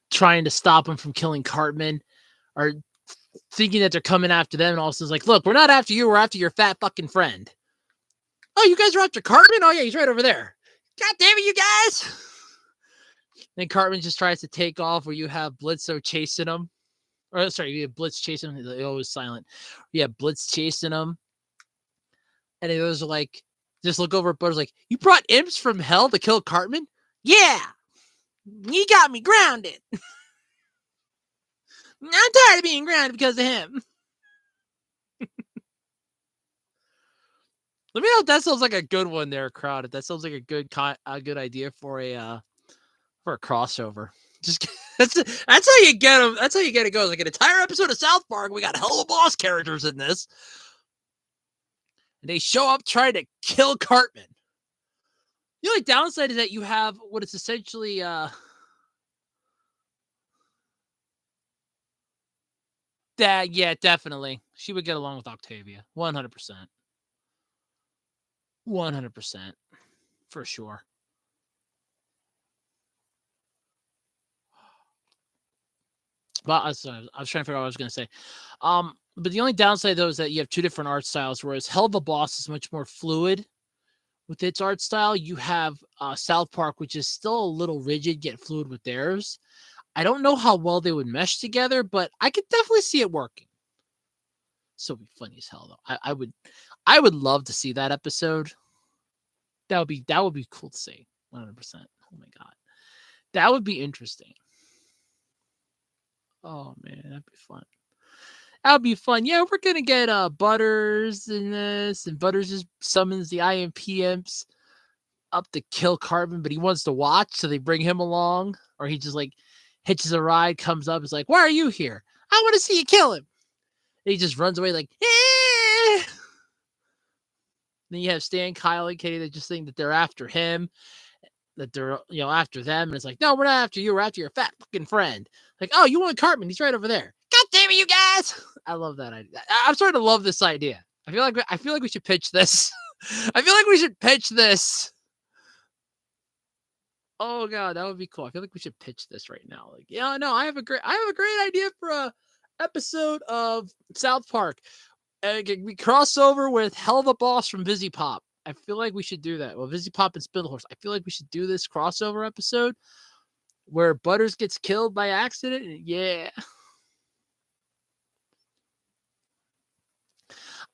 trying to stop him from killing Cartman, or thinking that they're coming after them, and all of a sudden it's like, look, we're not after you, we're after your fat fucking friend. Oh, you guys are after Cartman? Oh yeah, he's right over there. God damn it, you guys! Then Cartman just tries to take off, where you have Blitzo chasing him. Or sorry, you have Blitz chasing him. They're always silent. Yeah, Blitz chasing him. And it was like, just look over at Butters like, you brought imps from hell to kill Cartman? Yeah! He got me grounded. I'm tired of being grounded because of him. Let me know if that sounds like a good one there, crowd. If that sounds like a good idea for a crossover. Just that's how you get them. That's how you get it goes. Like an entire episode of South Park, we got hell of boss characters in this, and they show up trying to kill Cartman. The only downside is that you have what is essentially yeah, definitely. She would get along with Octavia. 100%. 100%. For sure. But I was trying to figure out what I was going to say. But the only downside, though, is that you have two different art styles, whereas Hell of a Boss is much more fluid with its art style. You have South Park, which is still a little rigid, yet fluid with theirs. I don't know how well they would mesh together, but I could definitely see it working. So it'd be funny as hell though. I would love to see that episode. That would be cool to see. 100%. Oh my god. That would be interesting. Oh man, that'd be fun. That would be fun. Yeah, we're gonna get Butters in this, and Butters just summons the IMP imps up to kill Cartman, but he wants to watch, so they bring him along, or he just like hitches a ride, comes up, is like, "Why are you here? I want to see you kill him." And he just runs away like, eh! Then you have Stan, Kyle, and Katie that just think that they're after him, that they're after them, and it's like, no, we're not after you, we're after your fat fucking friend. Like, oh, you want Cartman? He's right over there. God damn it, you guys! I love that idea. I'm starting to love this idea. I feel like we should pitch this. I feel like we should pitch this. Oh god, that would be cool. I feel like we should pitch this right now. Like, yeah, no, I have a great idea for a episode of South Park. We cross over with Hell of a Boss from Busy Pop. I feel like we should do that. Well, Busy Pop and Spindlehorse. I feel like we should do this crossover episode where Butters gets killed by accident. Yeah.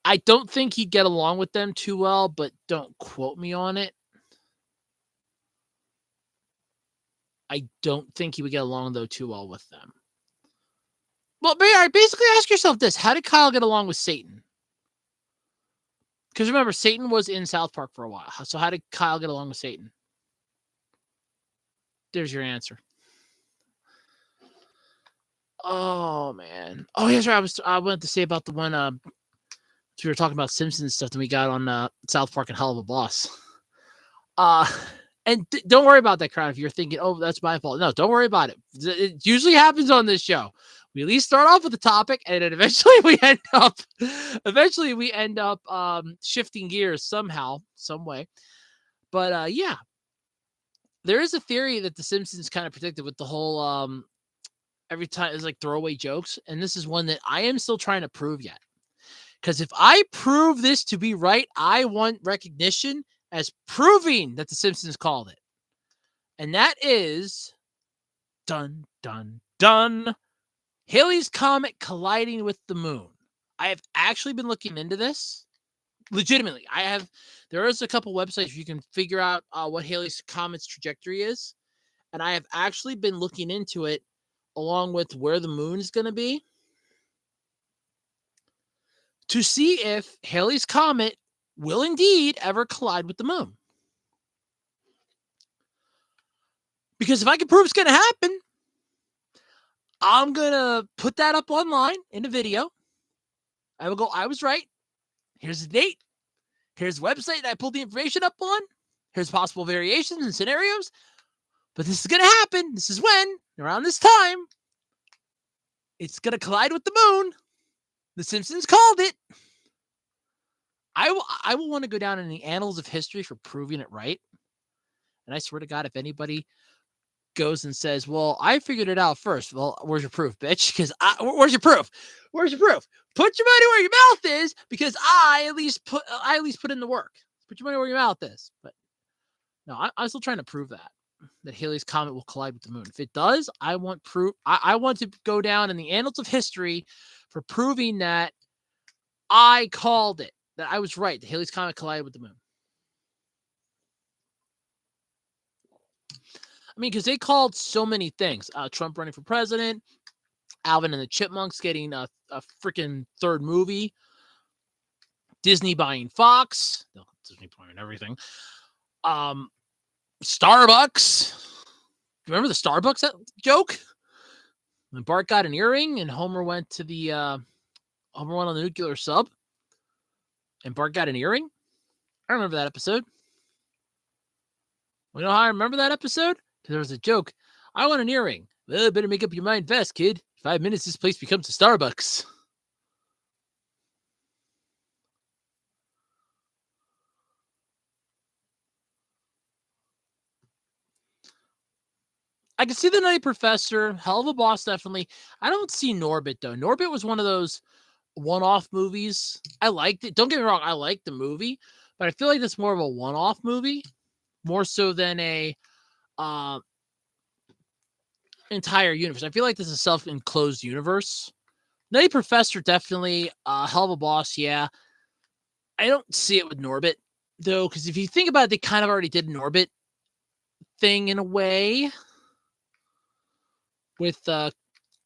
I don't think he'd get along with them too well, but don't quote me on it. I don't think he would get along, though, too well with them. Well, basically ask yourself this. How did Kyle get along with Satan? Because remember, Satan was in South Park for a while. So how did Kyle get along with Satan? There's your answer. Oh, man. Oh, yes, right. I wanted to say about the one we were talking about Simpsons stuff that we got on South Park and Hell of a Boss. And don't worry about that, crowd. If you're thinking, oh, that's my fault. No, don't worry about it. It usually happens on this show. We at least start off with the topic, and then eventually we end up shifting gears somehow, some way. But yeah, there is a theory that the Simpsons kind of predicted with the whole every time it's like throwaway jokes, and this is one that I am still trying to prove yet. Because if I prove this to be right, I want recognition as proving that the Simpsons called it. And that is dun dun dun. Halley's Comet colliding with the moon. I have actually been looking into this. Legitimately, there is a couple websites you can figure out what Halley's Comet's trajectory is. And I have actually been looking into it along with where the moon is going to be to see if Halley's Comet will indeed ever collide with the moon. Because if I can prove it's going to happen, I'm going to put that up online in a video. I will go, I was right. Here's the date. Here's the website that I pulled the information up on. Here's possible variations and scenarios. But this is going to happen. This is when, around this time, it's going to collide with the moon. The Simpsons called it. I will want to go down in the annals of history for proving it right. And I swear to God, if anybody goes and says, well, I figured it out first. Well, where's your proof, bitch? Because where's your proof? Where's your proof? Put your money where your mouth is, because I at least put in the work. Put your money where your mouth is. But no, I'm still trying to prove that Halley's Comet will collide with the moon. If it does, I want proof. I want to go down in the annals of history for proving that I called it, that I was right. The Halley's Comet collided with the moon. I mean, because they called so many things. Trump running for president, Alvin and the Chipmunks getting a freaking third movie, Disney buying Fox, Disney buying everything. Starbucks. Remember the Starbucks joke? When Bart got an earring and Homer went to Homer went on the nuclear sub, and Bart got an earring. I remember that episode. You know how I remember that episode? Because there was a joke. I want an earring. Well, better make up your mind fast, kid. 5 minutes, this place becomes a Starbucks. I can see the Nutty Professor, Hell of a Boss, definitely. I don't see Norbit, though. Norbit was one of those one-off movies. I liked it. Don't get me wrong, I liked the movie, but I feel like it's more of a one-off movie, more so than a entire universe. I feel like this is a self-enclosed universe. Nutty Professor, definitely. Hell of a boss, yeah. I don't see it with Norbit, though, because if you think about it, they kind of already did an Norbit thing in a way with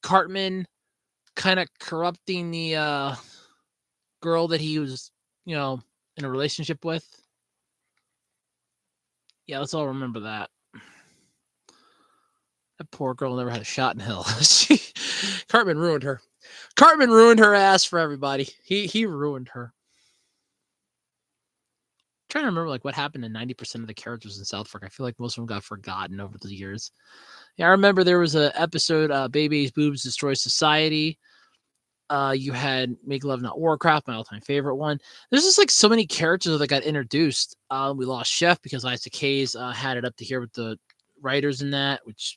Cartman kind of corrupting the girl that he was, in a relationship with. Yeah, let's all remember that. That poor girl never had a shot in hell. Cartman ruined her. Cartman ruined her ass for everybody. He ruined her. I'm trying to remember what happened to 90% of the characters in South Park. I feel like most of them got forgotten over the years. Yeah, I remember there was an episode, Baby's Boobs Destroy Society. You had Make Love Not Warcraft, my all-time favorite one. There's just so many characters that got introduced. We lost Chef because Isaac Hayes had it up to here with the writers in that, which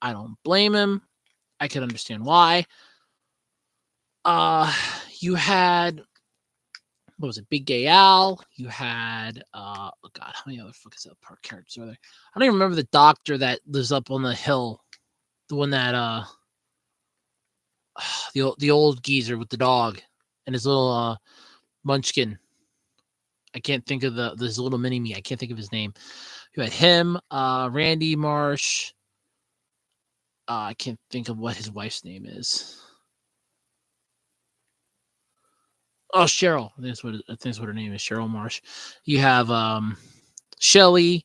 I don't blame him. I could understand why. You had, what was it, Big Gay Al. You had, oh God, how many other fucking South Park characters are there? I don't even remember the doctor that lives up on the hill. The one that, the old geezer with the dog and his little munchkin. I can't think of this little mini me. I can't think of his name. You had him, Randy Marsh. I can't think of what his wife's name is. Oh, Cheryl. I think that's what her name is. Cheryl Marsh. You have Shelly.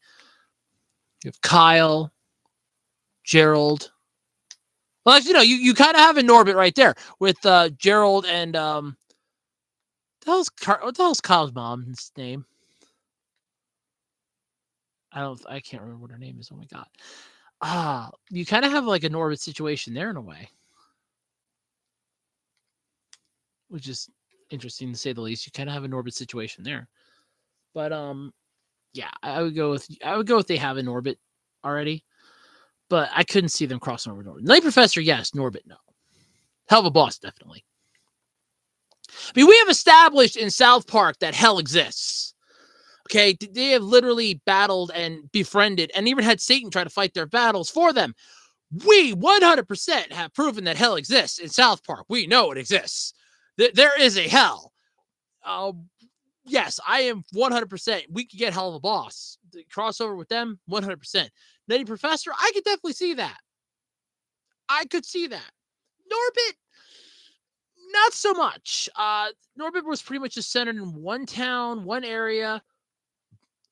You have Kyle. Gerald. Well, actually, you kind of have a Norbit right there with Gerald and what the hell's Kyle's mom's name? I can't remember what her name is. Oh my God. You kind of have a Norbit situation there in a way, which is interesting to say the least. You kind of have a Norbit situation there, but yeah, I would go with they have a Norbit already, but I couldn't see them crossing over Norbit. Night Professor, yes. Norbit, no. Hell of a boss, definitely. I mean, we have established in South Park that hell exists. Okay, they have literally battled and befriended and even had Satan try to fight their battles for them. We 100% have proven that hell exists in South Park. We know it exists. There is a hell. Yes, I am 100%. We could get hell of a boss. The crossover with them, 100%. Nutty Professor, I could definitely see that. I could see that. Norbit, not so much. Norbit was pretty much just centered in one town, one area.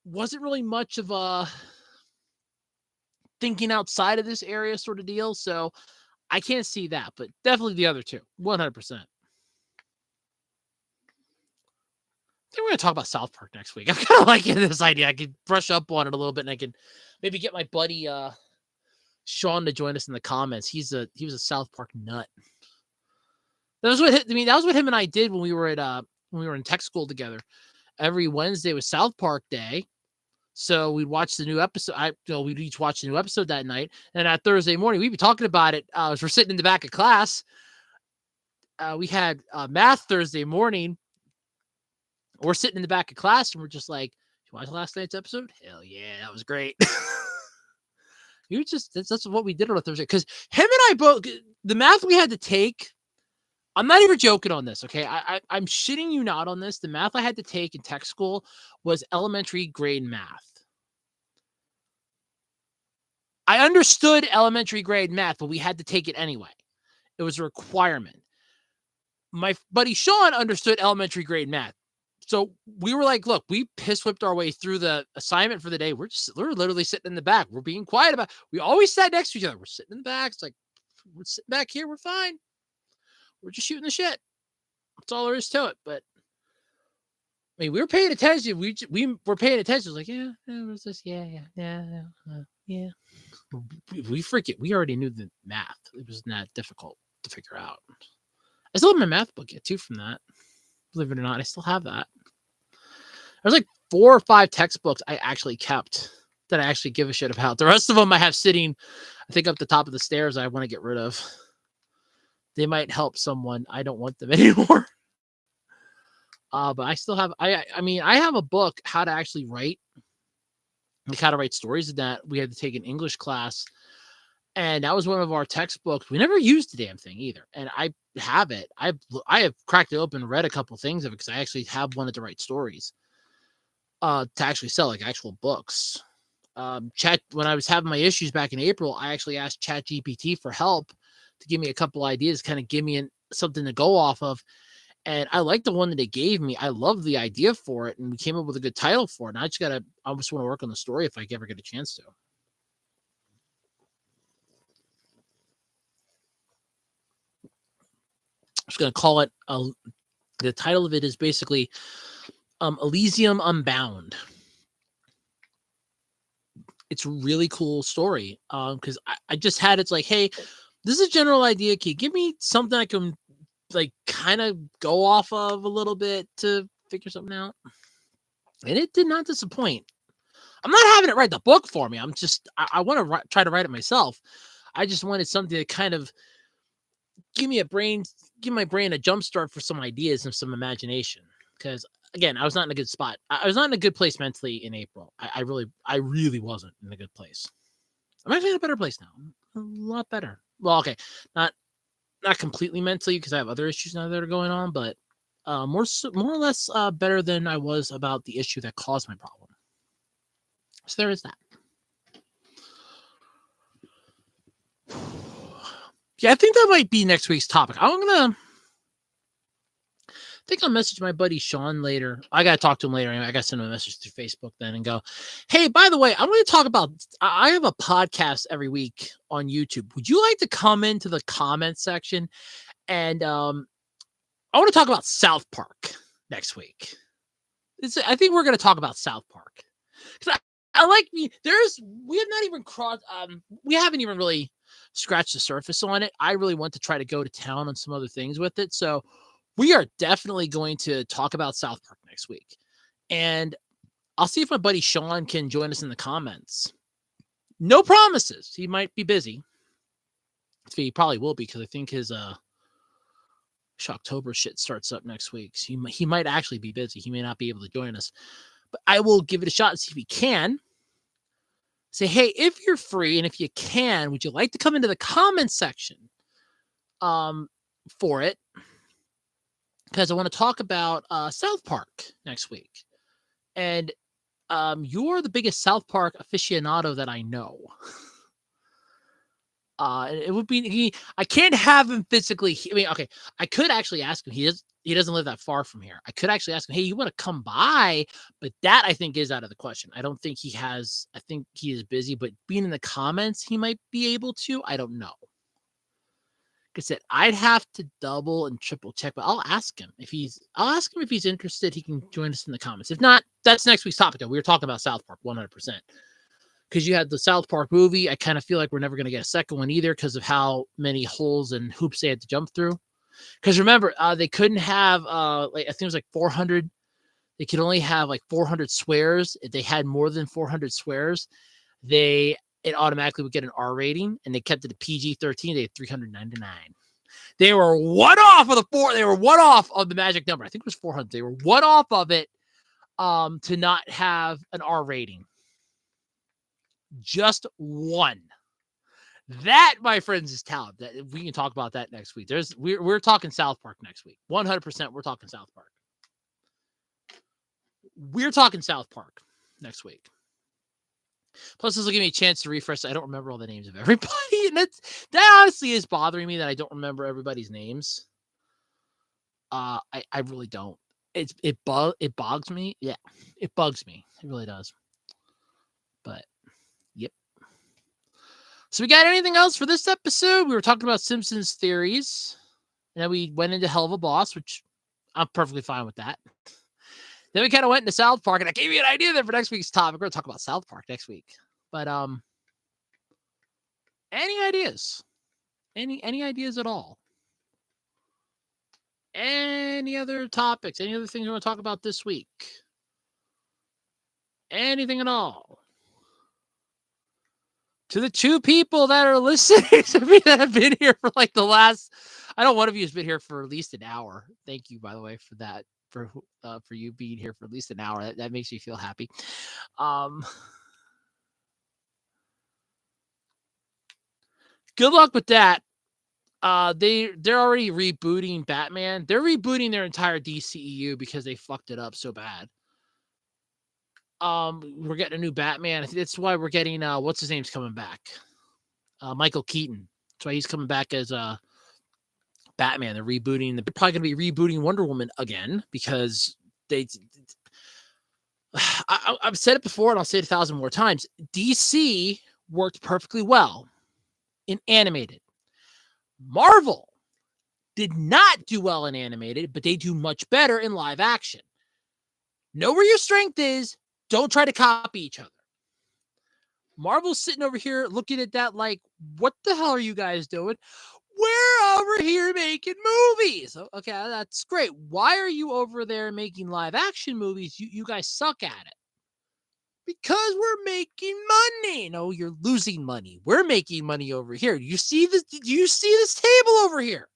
Wasn't really much of a thinking outside of this area sort of deal. So I can't see that, but definitely the other two, 100%. I think we're going to talk about South Park next week. I'm kind of liking this idea. I could brush up on it a little bit, and I could maybe get my buddy Sean to join us in the comments. He was a South Park nut. That was what him and I did when we were in tech school together. Every Wednesday was South Park Day. So we'd watch the new episode. We'd each watch the new episode that night. And that Thursday morning, we'd be talking about it as we're sitting in the back of class. We had math Thursday morning. We're sitting in the back of class and we're just like, "Did you watch last night's episode? Hell yeah, that was great." That's what we did on a Thursday. Because him and I both, the math we had to take, I'm not even joking on this, okay? I'm shitting you not on this. The math I had to take in tech school was elementary grade math. I understood elementary grade math, but we had to take it anyway. It was a requirement. My buddy Sean understood elementary grade math. So we were like, look, we piss whipped our way through the assignment for the day. We're literally sitting in the back. We're being quiet about it. We always sat next to each other. We're sitting in the back. It's like, we're sitting back here. We're fine. We're just shooting the shit. That's all there is to it. But I mean, we were paying attention. We were paying attention. It was like, yeah, what's this? Yeah. We already knew the math. It was not difficult to figure out. I still have my math book yet too from that. Believe it or not, I still have that. There's like 4 or 5 textbooks I actually kept that I actually give a shit about. The rest of them I have sitting, I think, up the top of the stairs. I want to get rid of. They might help someone. I don't want them anymore. But I still have. I have a book, how to actually write, like how to write stories, that we had to take an English class And that was one of our textbooks. We never used the damn thing either. And I have it. I have cracked it open, read a couple things of it because I actually have wanted to write stories to actually sell, like actual books. Chat When I was having my issues back in April, I actually asked ChatGPT for help to give me a couple ideas, kind of give me something to go off of. And I like the one that they gave me. I love the idea for it, and we came up with a good title for it. And I just want to work on the story if I ever get a chance to. I'm just gonna call it. The title of it is basically Elysium Unbound. It's a really cool story because I just had it's like, hey, this is a general idea. Can you give me something I can like kind of go off of a little bit to figure something out? And it did not disappoint. I'm not having it write the book for me. I want to try to write it myself. I just wanted something to kind of give my brain a jump start for some ideas and some imagination. Because again, I was not in a good spot. I was not in a good place mentally in April. I really wasn't in a good place. I'm actually in a better place now. A lot better. Well, okay, not completely mentally because I have other issues now that are going on, but more or less better than I was about the issue that caused my problem. So there is that. Yeah, I think that might be next week's topic. I think I'll message my buddy Sean later. I gotta talk to him later. Anyway. I gotta send him a message through Facebook then and go, hey, by the way, I'm going to talk about. I have a podcast every week on YouTube. Would you like to come into the comment section? And I want to talk about South Park next week. I think we're going to talk about South Park. I like me. We have not even crossed. We haven't even really scratched the surface on it. I really want to try to go to town on some other things with it. So we are definitely going to talk about South Park next week. And I'll see if my buddy Sean can join us in the comments. No promises. He might be busy. He probably will be because I think his Shocktober shit starts up next week. So he might actually be busy. He may not be able to join us. But I will give it a shot and see if he can. Say, hey, if you're free and if you can, would you like to come into the comments section for it? Because I want to talk about South Park next week. And you're the biggest South Park aficionado that I know. It would be I can't have him physically. I mean, okay, I could actually ask him. He doesn't live that far from here. I could actually ask him, hey, you want to come by? But that I think is out of the question. I don't think he has. I think he is busy. But being in the comments, he might be able to. I don't know. Like I said, I'd have to double and triple check, but I'll ask him if he's interested. He can join us in the comments. If not, that's next week's topic. Though we were talking about South Park 100%. Because you had the South Park movie. I kind of feel like we're never going to get a second one either because of how many holes and hoops they had to jump through. Because remember, they couldn't have, I think it was like 400. They could only have like 400 swears. If they had more than 400 swears, it automatically would get an R rating, and they kept it to PG-13. They had 399. They were one off of They were one off of the magic number. I think it was 400. They were one off of it to not have an R rating. Just one. That, my friends, is talent. That we can talk about that next week. We're talking South Park next week. 100%. We're talking South Park. We're talking South Park next week. Plus, this will give me a chance to refresh. I don't remember all the names of everybody, and that honestly is bothering me that I don't remember everybody's names. I really don't. It bogs me. Yeah, it bugs me. It really does. But yep. So we got anything else for this episode? We were talking about Simpsons theories. And then we went into Hell of a Boss, which I'm perfectly fine with that. Then we kind of went into South Park, and I gave you an idea there for next week's topic. We're going to talk about South Park next week. But any ideas? Any ideas at all? Any other topics? Any other things you want to talk about this week? Anything at all? To the two people that are listening to me that have been here for like the last, I know one of you has been here for at least an hour. Thank you, by the way, for that. For you being here for at least an hour. That makes me feel happy. Good luck with that. They're already rebooting Batman. They're rebooting their entire DCEU because they fucked it up so bad. We're getting a new Batman. I think that's why we're getting what's his name's coming back. Michael Keaton. That's why he's coming back as Batman. They're rebooting. They're probably going to be rebooting Wonder Woman again because they. I've said it before and I'll say it 1,000 more times. DC worked perfectly well in animated. Marvel did not do well in animated, but they do much better in live action. Know where your strength is. Don't try to copy each other. Marvel's sitting over here looking at that like, what the hell are you guys doing? We're over here making movies. Okay, that's great. Why are you over there making live action movies? You guys suck at it. Because we're making money. No, you're losing money. We're making money over here. Do you see this? Do you see this table over here?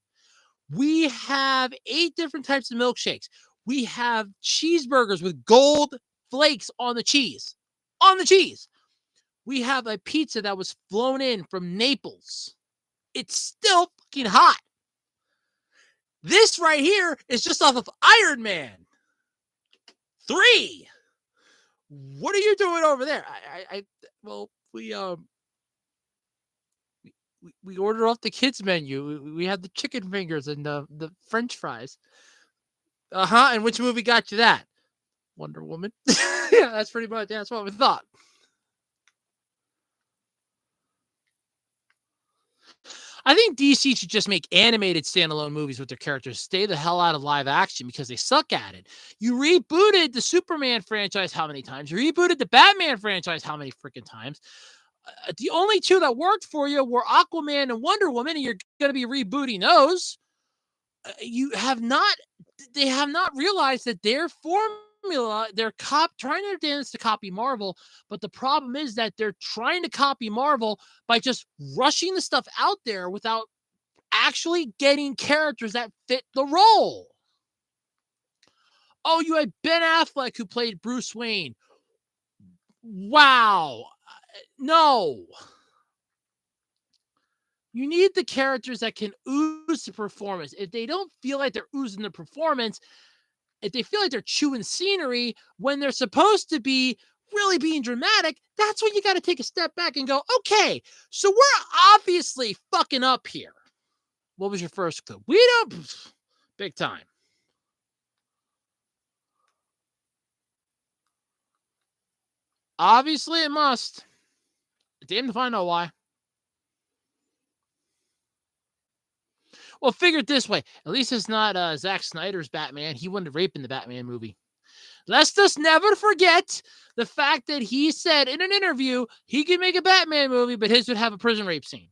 We have 8 different types of milkshakes. We have cheeseburgers with gold flakes on the cheese. On the cheese. We have a pizza that was flown in from Naples. It's still fucking hot. This right here is just off of Iron Man 3. What are you doing over there? Well, we ordered off the kids menu. We had the chicken fingers and the French fries. And which movie got you that? Wonder Woman. Yeah, that's pretty much. That's what we thought. I think DC should just make animated standalone movies with their characters. Stay the hell out of live action because they suck at it. You rebooted the Superman franchise how many times? You rebooted the Batman franchise how many freaking times? The only 2 that worked for you were Aquaman and Wonder Woman, and you're going to be rebooting those. They have not realized that their formula, they're trying their dance to copy Marvel, but the problem is that they're trying to copy Marvel by just rushing the stuff out there without actually getting characters that fit the role. Oh, you had Ben Affleck who played Bruce Wayne. Wow. No. You need the characters that can ooze the performance. If they don't feel like they're oozing the performance, if they feel like they're chewing scenery when they're supposed to be really being dramatic, that's when you got to take a step back and go, okay, so we're obviously fucking up here. What was your first clue? We don't, big time. Obviously it must. Damn if I know why. Well, figure it this way. At least it's not Zack Snyder's Batman. He wanted rape in the Batman movie. Let's just never forget the fact that he said in an interview he could make a Batman movie, but his would have a prison rape scene.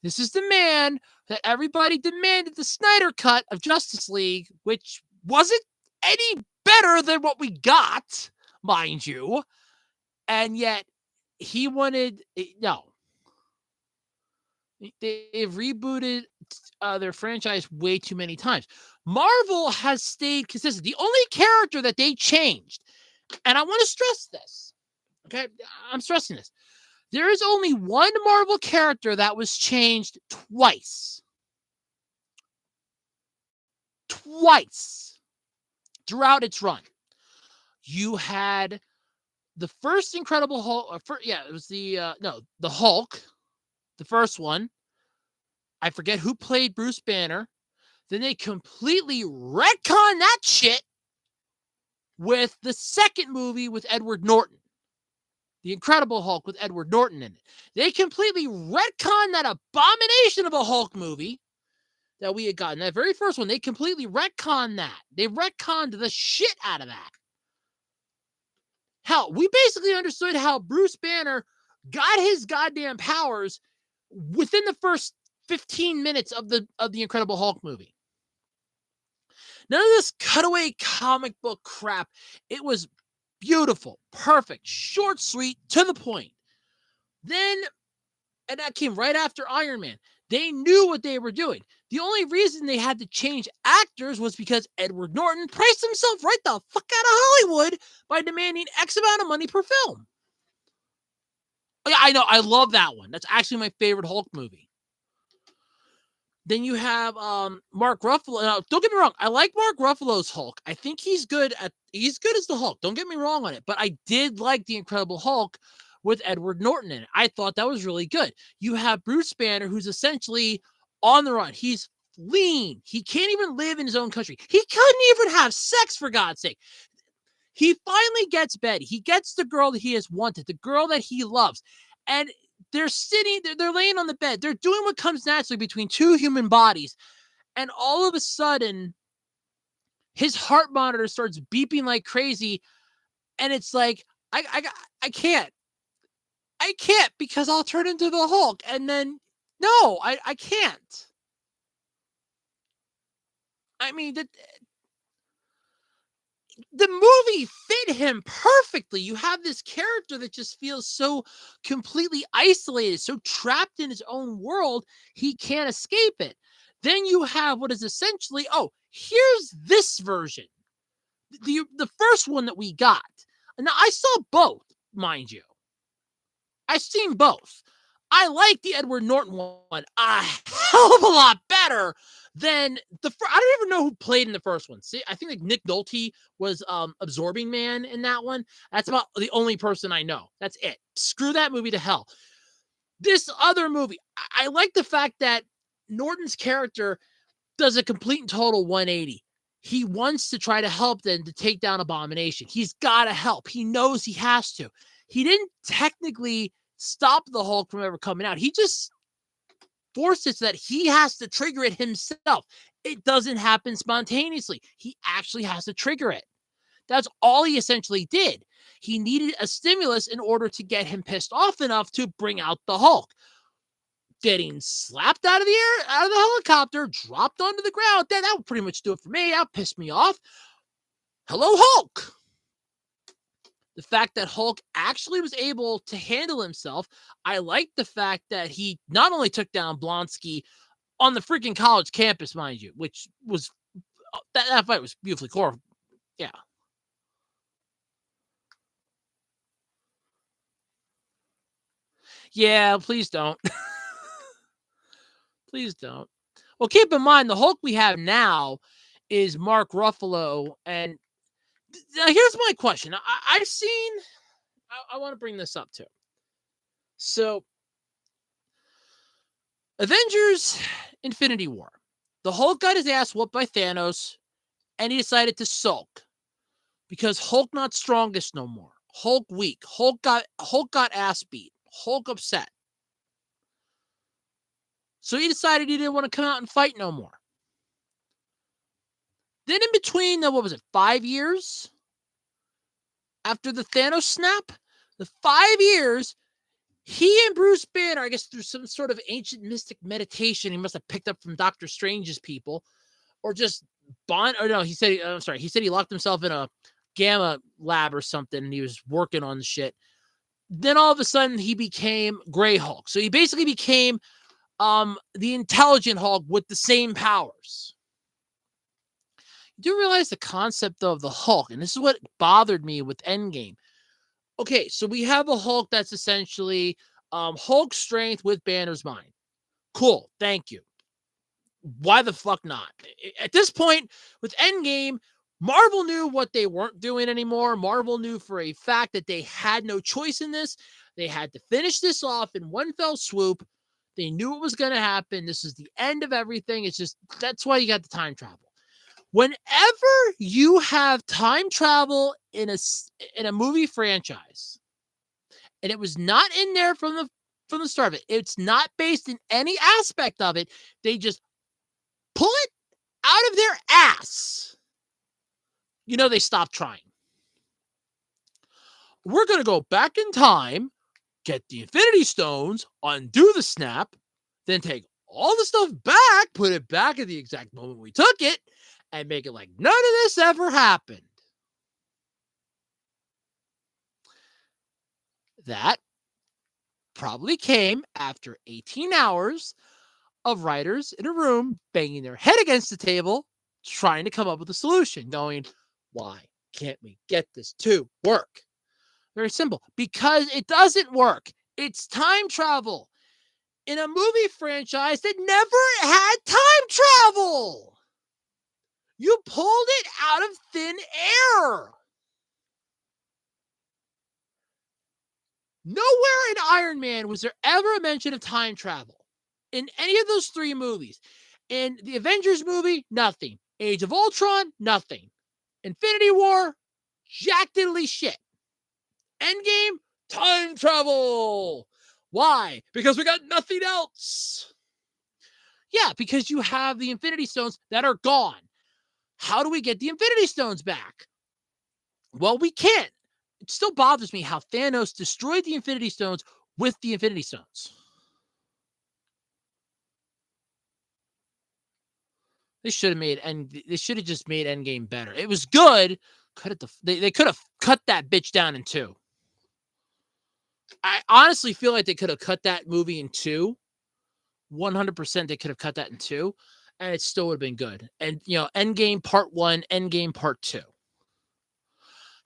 This is the man that everybody demanded the Snyder cut of Justice League, which wasn't any better than what we got, mind you. And yet he wanted, no. They've rebooted their franchise way too many times. Marvel has stayed consistent. The only character that they changed, and I want to stress this, okay? I'm stressing this. There is only one Marvel character that was changed twice. Twice throughout its run. You had the first Incredible Hulk. It was the Hulk, the first one. I forget who played Bruce Banner. Then they completely retconned that shit with the second movie with Edward Norton. The Incredible Hulk with Edward Norton in it. They completely retconned that abomination of a Hulk movie that we had gotten. That very first one, they completely retconned that. They retconned the shit out of that. Hell, we basically understood how Bruce Banner got his goddamn powers within the first 15 minutes of the Incredible Hulk movie. None of this cutaway comic book crap. It was beautiful, perfect, short, sweet, to the point. Then, and that came right after Iron Man. They knew what they were doing. The only reason they had to change actors was because Edward Norton priced himself right the fuck out of Hollywood by demanding X amount of money per film. Oh, yeah, I know. I love that one. That's actually my favorite Hulk movie. Then you have Mark Ruffalo. Now, don't get me wrong. I like Mark Ruffalo's Hulk. I think he's good as the Hulk. Don't get me wrong on it. But I did like the Incredible Hulk with Edward Norton in it. I thought that was really good. You have Bruce Banner, who's essentially on the run. He's lean. He can't even live in his own country. He couldn't even have sex, for God's sake. He finally gets Betty. He gets the girl that he has wanted, the girl that he loves. And they're laying on the bed. They're doing what comes naturally between two human bodies. And all of a sudden, his heart monitor starts beeping like crazy. And it's like, I can't. I can't because I'll turn into the Hulk. And then, no, I can't. I mean, the movie fit him perfectly. You have this character that just feels so completely isolated, so trapped in his own world, he can't escape it. Then you have what is essentially, oh, here's this version. The first one that we got. Now I saw both, mind you. I've seen both. I like the Edward Norton one a hell of a lot better than I don't even know who played in the first one. See, I think like Nick Nolte was Absorbing Man in that one. That's about the only person I know. That's it. Screw that movie to hell. This other movie, I like the fact that Norton's character does a complete and total 180. He wants to try to help them to take down Abomination. He's got to help. He knows he has to. He didn't technically stop the Hulk from ever coming out. He just forced it so that he has to trigger it himself. It doesn't happen spontaneously. He actually has to trigger it. That's all he essentially did. He needed a stimulus in order to get him pissed off enough to bring out the Hulk. Getting slapped out of the air, out of the helicopter, dropped onto the ground, that would pretty much do it for me. That pissed me off. Hello, Hulk. The fact that Hulk actually was able to handle himself. I like the fact that he not only took down Blonsky on the freaking college campus, mind you, which was that fight was beautifully core. Yeah. Yeah, please don't. Please don't. Well, keep in mind the Hulk we have now is Mark Ruffalo. And now here's my question. I've seen, I want to bring this up too. So, Avengers Infinity War. The Hulk got his ass whooped by Thanos and he decided to sulk because Hulk not strongest no more. Hulk weak. Hulk got ass beat. Hulk upset. So he decided he didn't want to come out and fight no more. Then in between, what was it, 5 years? After the Thanos snap, the 5 years, he and Bruce Banner, I guess through some sort of ancient mystic meditation, he must have picked up from Doctor Strange's people, or just bond, or no, he said he locked himself in a gamma lab or something, and he was working on shit. Then all of a sudden, he became Grey Hulk. So he basically became the intelligent Hulk with the same powers. You do realize the concept of the Hulk, and this is what bothered me with Endgame. Okay, so we have a Hulk that's essentially Hulk strength with Banner's mind. Cool, thank you. Why the fuck not? At this point, with Endgame, Marvel knew what they weren't doing anymore. Marvel knew for a fact that they had no choice in this. They had to finish this off in one fell swoop. They knew it was going to happen. This is the end of everything. It's just, that's why you got the time travel. Whenever you have time travel in a movie franchise, and it was not in there from the start of it, it's not based in any aspect of it, they just pull it out of their ass. You know they stopped trying. We're going to go back in time, get the Infinity Stones, undo the snap, then take all the stuff back, put it back at the exact moment we took it, and make it like none of this ever happened. That probably came after 18 hours of writers in a room banging their head against the table, trying to come up with a solution, going, why can't we get this to work? Very simple. Because it doesn't work. It's time travel in a movie franchise that never had time travel. You pulled it out of thin air. Nowhere in Iron Man was there ever a mention of time travel in any of those three movies. In the Avengers movie, nothing. Age of Ultron, nothing. Infinity War, jack diddly shit. Endgame, time travel. Why? Because we got nothing else. Yeah, because you have the Infinity Stones that are gone. How do we get the Infinity Stones back? Well, we can't. It still bothers me how Thanos destroyed the Infinity Stones with the Infinity Stones. They should have made they should have just made Endgame better. It was good. They could have cut that bitch down in two. I honestly feel like they could have cut that movie in two. 100% they could have cut that in two, and it still would have been good. And Endgame Part 1, Endgame Part 2.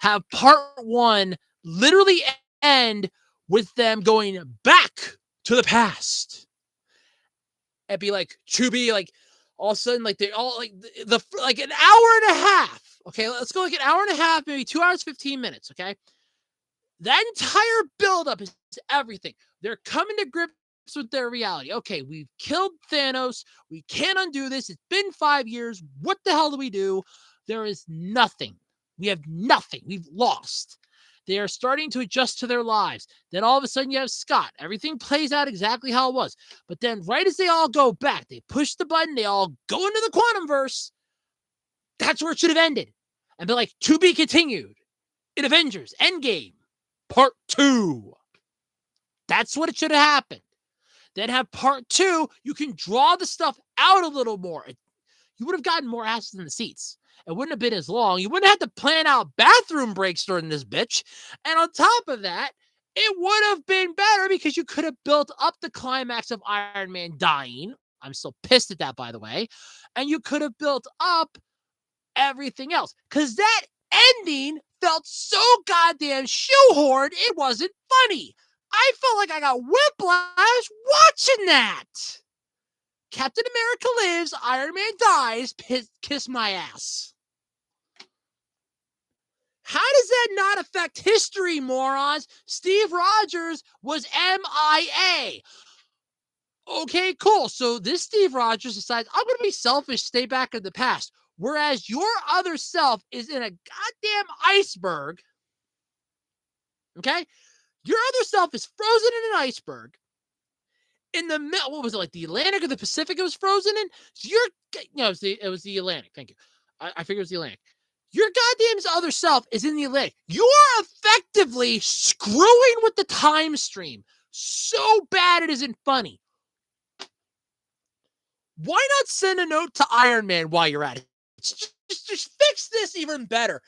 Have Part 1 literally end with them going back to the past. And be like, to be like, all of a sudden, like, they all, like, like an hour and a half. Okay, let's go like an hour and a half, maybe 2 hours, 15 minutes, okay? That entire buildup is everything. They're coming to grips with their reality. Okay, we've killed Thanos. We can't undo this. It's been 5 years. What the hell do we do? There is nothing. We have nothing. We've lost. They are starting to adjust to their lives. Then all of a sudden you have Scott. Everything plays out exactly how it was. But then right as they all go back, they push the button. They all go into the quantum verse. That's where it should have ended. And be like, to be continued in Avengers Endgame Part 2. That's what it should have happened. Then have Part 2. You can draw the stuff out a little more. You would have gotten more asses in the seats. It wouldn't have been as long. You wouldn't have to plan out bathroom breaks during this bitch. And on top of that, it would have been better because you could have built up the climax of Iron Man dying. I'm still pissed at that, by the way. And you could have built up everything else. Because that ending felt so goddamn shoehorned, it wasn't funny. I felt like I got whiplash watching that. Captain America lives, Iron Man dies, kiss my ass. How does that not affect history, morons? Steve Rogers was MIA. Okay, cool. So this Steve Rogers decides, I'm going to be selfish, stay back in the past. Whereas your other self is in a goddamn iceberg. Okay? Your other self is frozen in an iceberg. In the middle, what was it, like the Atlantic or the Pacific it was frozen in? So it was the Atlantic. Thank you. I figured it was the Atlantic. Your goddamn other self is in the Atlantic. You are effectively screwing with the time stream so bad it isn't funny. Why not send a note to Iron Man while you're at it? Just fix this even better.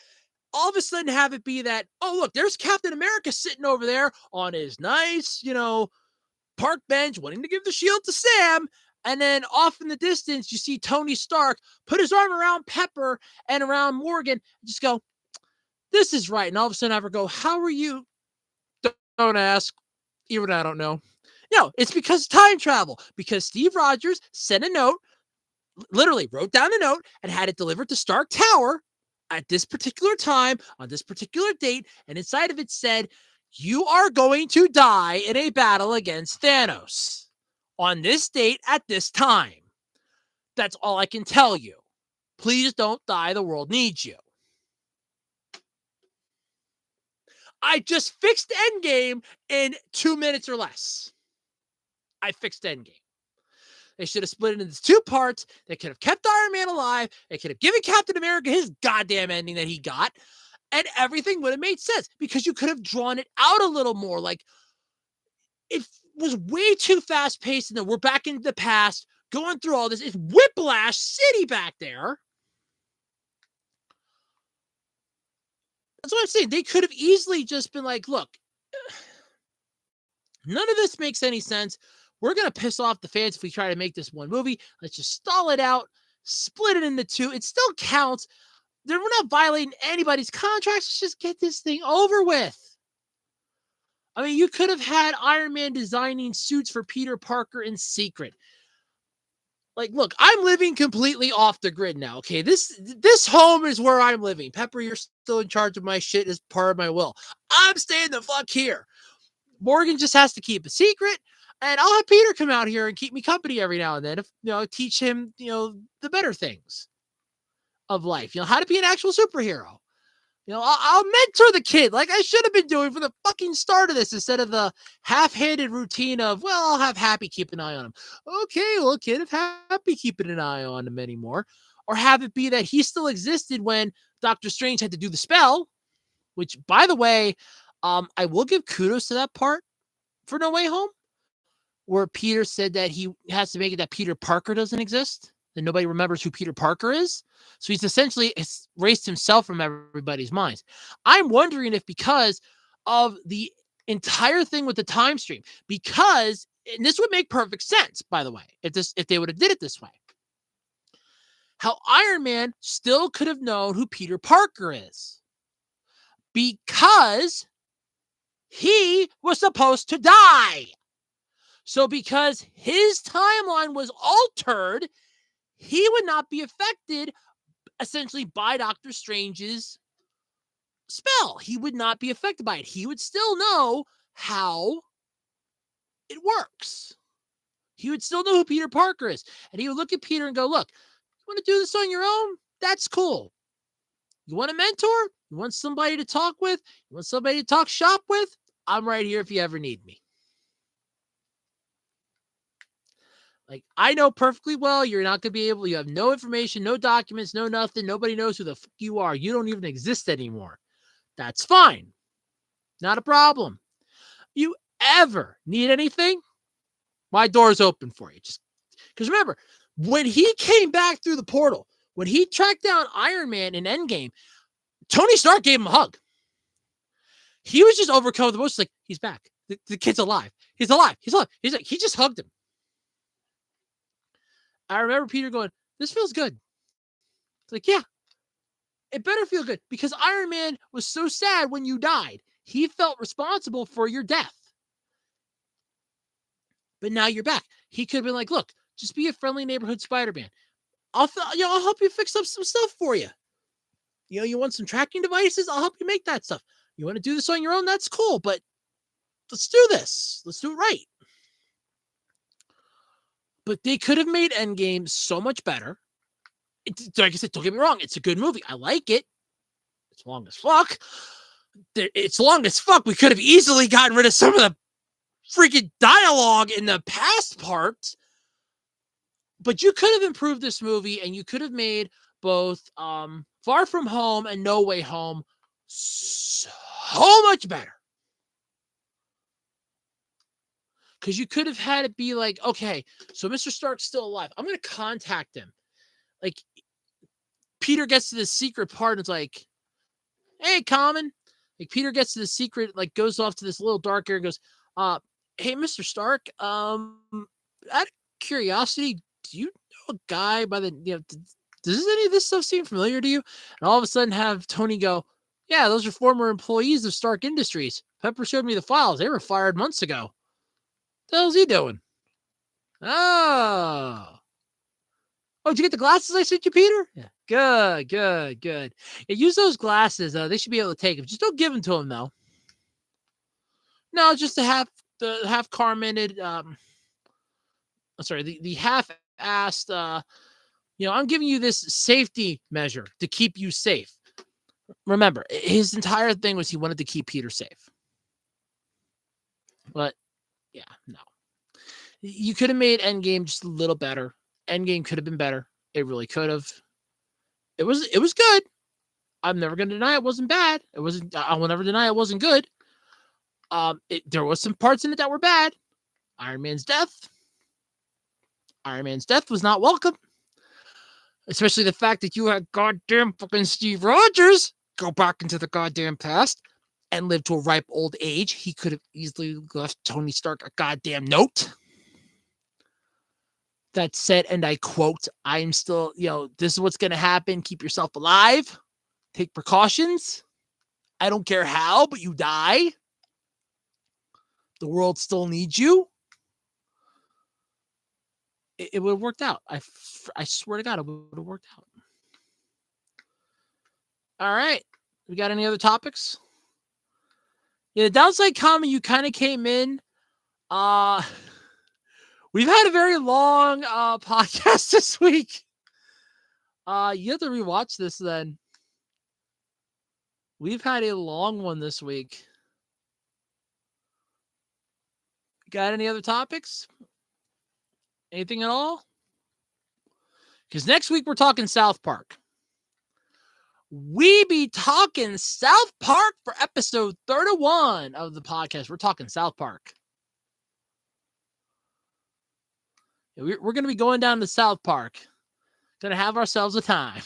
All of a sudden have it be that, oh, look, there's Captain America sitting over there on his nice, park bench wanting to give the shield to Sam. And then off in the distance, you see Tony Stark put his arm around Pepper and around Morgan and just go, this is right. And all of a sudden I go, how are you? Don't ask. Even I don't know. No, it's because time travel. Because Steve Rogers sent a note, literally wrote down a note and had it delivered to Stark Tower at this particular time, on this particular date. And inside of it said, you are going to die in a battle against Thanos on this date at this time. That's all I can tell you. Please don't die. The world needs you. I just fixed Endgame in 2 minutes or less. I fixed Endgame. They should have split it into 2 parts. They could have kept Iron Man alive. They could have given Captain America his goddamn ending that he got. And everything would have made sense because you could have drawn it out a little more. Like, it was way too fast paced. And then we're back into the past, going through all this. It's Whiplash City back there. That's what I'm saying. They could have easily just been like, look, none of this makes any sense. We're going to piss off the fans if we try to make this one movie. Let's just stall it out, split it into 2. It still counts. We're not violating anybody's contracts. Let's just get this thing over with. I mean, you could have had Iron Man designing suits for Peter Parker in secret. Like, look, I'm living completely off the grid now. Okay, this home is where I'm living. Pepper, you're still in charge of my shit as part of my will. I'm staying the fuck here. Morgan just has to keep a secret, and I'll have Peter come out here and keep me company every now and then. If teach him, the better things of life. How to be an actual superhero. I'll mentor the kid like I should have been doing from the fucking start of this instead of the half-handed routine of, well, I'll have Happy keep an eye on him. Okay, well, kid, if Happy keeping an eye on him anymore, or have it be that he still existed when Doctor Strange had to do the spell, which, by the way, I will give kudos to that part for No Way Home, where Peter said that he has to make it that Peter Parker doesn't exist, that nobody remembers who Peter Parker is. So he's essentially erased himself from everybody's minds. I'm wondering if because of the entire thing with the time stream, because, and this would make perfect sense, by the way, if they would have did it this way, how Iron Man still could have known who Peter Parker is. Because he was supposed to die. So because his timeline was altered, he would not be affected essentially by Doctor Strange's spell. He would not be affected by it. He would still know how it works. He would still know who Peter Parker is. And he would look at Peter and go, look, you want to do this on your own? That's cool. You want a mentor? You want somebody to talk with? You want somebody to talk shop with? I'm right here if you ever need me. Like, I know perfectly well you're not going to be able, you have no information, no documents, no nothing. Nobody knows who the fuck you are. You don't even exist anymore. That's fine. Not a problem. You ever need anything? My door's open for you. Just because remember, when he came back through the portal, when he tracked down Iron Man in Endgame, Tony Stark gave him a hug. He was just overcome with emotions, like, he's back. The kid's alive. He's alive. He's alive. He's like, he just hugged him. I remember Peter going, this feels good. It's like, yeah, it better feel good because Iron Man was so sad when you died. He felt responsible for your death. But now you're back. He could have been like, look, just be a friendly neighborhood Spider-Man. I'll help you fix up some stuff for you. You want some tracking devices? I'll help you make that stuff. You want to do this on your own? That's cool, but let's do this. Let's do it right. But they could have made Endgame so much better. Like I said, don't get me wrong. It's a good movie. I like it. It's long as fuck. It's long as fuck. We could have easily gotten rid of some of the freaking dialogue in the past parts. But you could have improved this movie and you could have made both Far From Home and No Way Home so much better. Because you could have had it be like, okay, so Mr. Stark's still alive. I'm going to contact him. Like, Peter gets to the secret part and it's like, hey, Common. Like, Peter gets to the secret, like, goes off to this little dark area and goes, hey, Mr. Stark, out of curiosity, do you know a guy by the, does any of this stuff seem familiar to you? And all of a sudden have Tony go, yeah, those are former employees of Stark Industries. Pepper showed me the files. They were fired months ago. What the hell's he doing? Oh, did you get the glasses I sent you, Peter? Yeah. Good. Yeah, use those glasses. They should be able to take them. Just don't give them to him, though. No, just the half carmented, the half-assed, I'm giving you this safety measure to keep you safe. Remember, his entire thing was he wanted to keep Peter safe. But, yeah, no. You could have made Endgame just a little better. Endgame could have been better. It really could have. It was good. I'm never going to deny it wasn't bad. I will never deny it wasn't good. There was some parts in it that were bad. Iron Man's death was not welcome. Especially the fact that you had goddamn fucking Steve Rogers go back into the goddamn past and live to a ripe old age. He could have easily left Tony Stark a goddamn note that said, and I quote, I'm still, this is what's going to happen. Keep yourself alive. Take precautions. I don't care how, but you die. the world still needs you, it would have worked out. I swear to God, it would have worked out. All right. We got any other topics? Yeah, the downside comment, you kind of came in. We've had a very long podcast this week. You have to rewatch this then. We've had a long one this week. Got any other topics? Anything at all? Because next week we're talking South Park. We be talking South Park for episode 31 of the podcast. We're talking South Park. We're going to be going down to South Park. Going to have ourselves a time.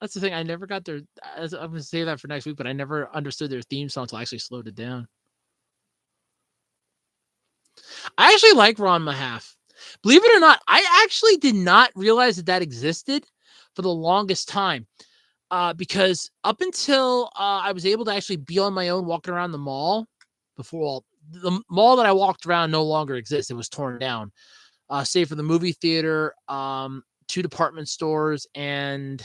That's the thing. I never got their. I'm going to say that for next week, but I never understood their theme song until I actually slowed it down. I actually like Ron Mahalf. Believe it or not, I actually did not realize that existed for the longest time. Because up until I was able to actually be on my own walking around the mall, before the mall that I walked around no longer exists. It was torn down, save for the movie theater, 2 department stores, and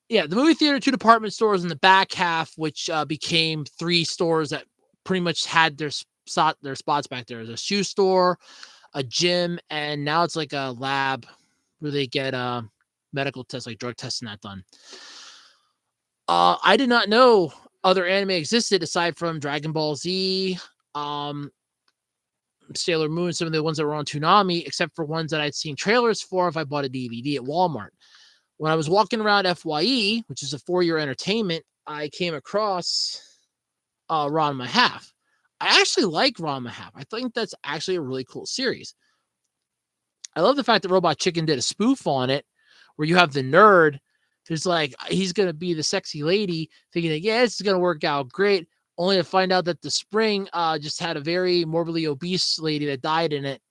the movie theater, 2 department stores in the back half, which became 3 stores that pretty much had their spots back there. There's a shoe store, a gym, and now it's like a lab where they get medical tests, like drug tests and that done. I did not know other anime existed aside from Dragon Ball Z, Sailor Moon, some of the ones that were on Toonami, except for ones that I'd seen trailers for if I bought a DVD at Walmart. When I was walking around FYE, which is a 4-year entertainment, I came across Ron Mahalf. I actually like Ron Mahalf. I think that's actually a really cool series. I love the fact that Robot Chicken did a spoof on it, where you have the nerd who's like, he's going to be the sexy lady, thinking that, yeah, this is going to work out great, only to find out that the spring just had a very morbidly obese lady that died in it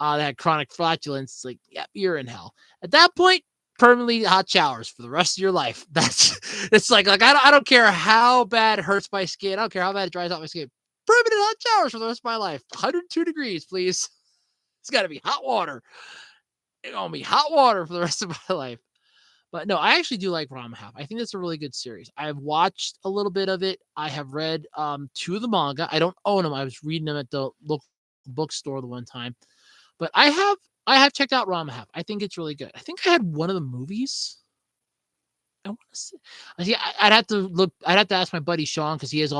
that had chronic flatulence. It's like, yeah, you're in hell. At that point, permanently hot showers for the rest of your life. It's like I don't care how bad it hurts my skin. I don't care how bad it dries out my skin. Permanent hot showers for the rest of my life. 102 degrees, please. It's got to be hot water. It's going to be hot water for the rest of my life. But no, I actually do like Ron Mahalf. I think that's a really good series. I have watched a little bit of it. I have read 2 of the manga. I don't own them. I was reading them at the local bookstore the one time. But I have checked out Ron Mahalf. I think it's really good. I think I had one of the movies. I want to see. I'd have to look. I'd have to ask my buddy Sean because he has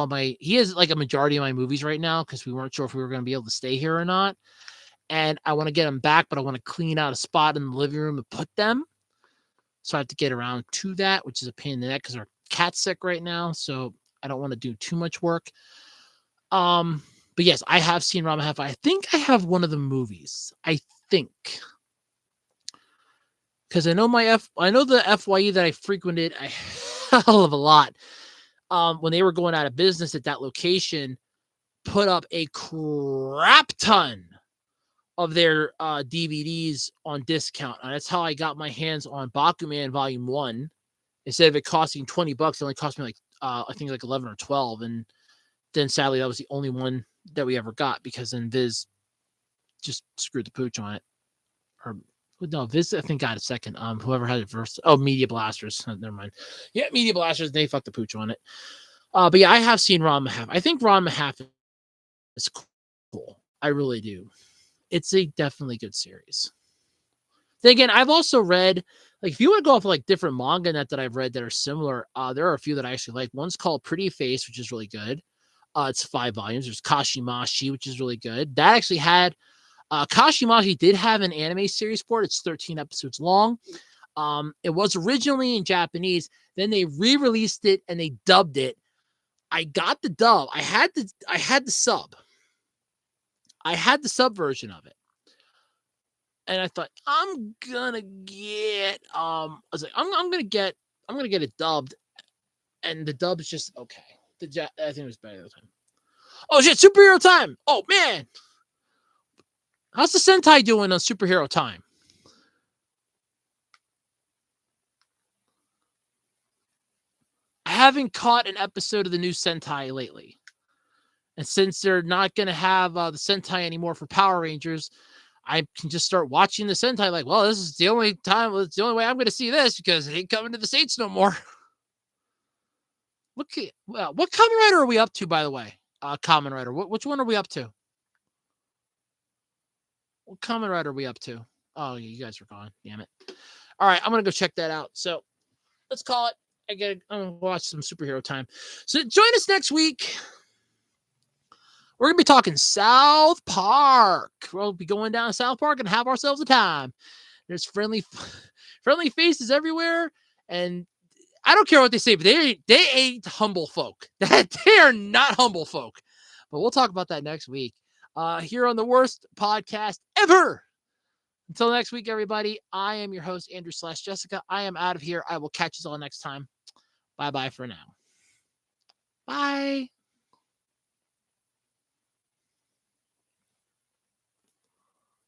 like a majority of my movies right now because we weren't sure if we were going to be able to stay here or not. And I want to get them back, but I want to clean out a spot in the living room to put them. So I have to get around to that, which is a pain in the neck because our cat's sick right now. So I don't want to do too much work. But yes, I have seen Ron Mahalf. I think I have one of the movies. I think. Because I know the FYE that I frequented a hell of a lot. When they were going out of business at that location, put up a crap ton of their DVDs on discount. And that's how I got my hands on Bakuman Volume 1. Instead of it costing $20, it only cost me like I think like 11 or 12. And then sadly that was the only one that we ever got because then Viz just screwed the pooch on it. Or no, Viz I think got a second. Whoever had it first. Oh, Media Blasters. Never mind. Yeah, Media Blasters, they fucked the pooch on it. But yeah, I have seen Ron Mahalf. I think Ron Mahalf is cool. I really do. It's a definitely good series. Then again, I've also read, like, if you want to go off of, like, different manga net that I've read that are similar, there are a few that I actually like. One's called Pretty Face, which is really good. It's 5 volumes. There's Kashimashi, which is really good. That actually had, Kashimashi did have an anime series for it. It's 13 episodes long. It was originally in Japanese. Then they re-released it and they dubbed it. I got the dub. I had the sub. I had the sub version of it. And I thought, I'm gonna get I was like, I'm gonna get it dubbed. And the dub's just okay. I think it was better the time. Oh shit, superhero time! Oh man. How's the Sentai doing on superhero time? haven't caught an episode of the new Sentai lately. And since they're not going to have the Sentai anymore for Power Rangers, I can just start watching the Sentai like, well, this is the only time, it's the only way I'm going to see this because it ain't coming to the States no more. What Kamen Rider are we up to, by the way? Kamen Rider. Which one are we up to? What Kamen Rider are we up to? Oh, you guys are gone. Damn it. All right, I'm going to go check that out. So let's call it. I'm going to watch some superhero time. So join us next week. We're going to be talking South Park. We'll be going down to South Park and have ourselves a time. There's friendly faces everywhere. And I don't care what they say, but they ain't humble folk. They are not humble folk. But we'll talk about that next week. Here on the worst podcast ever. Until next week, everybody, I am your host, Andrew / Jessica. I am out of here. I will catch you all next time. Bye-bye for now. Bye.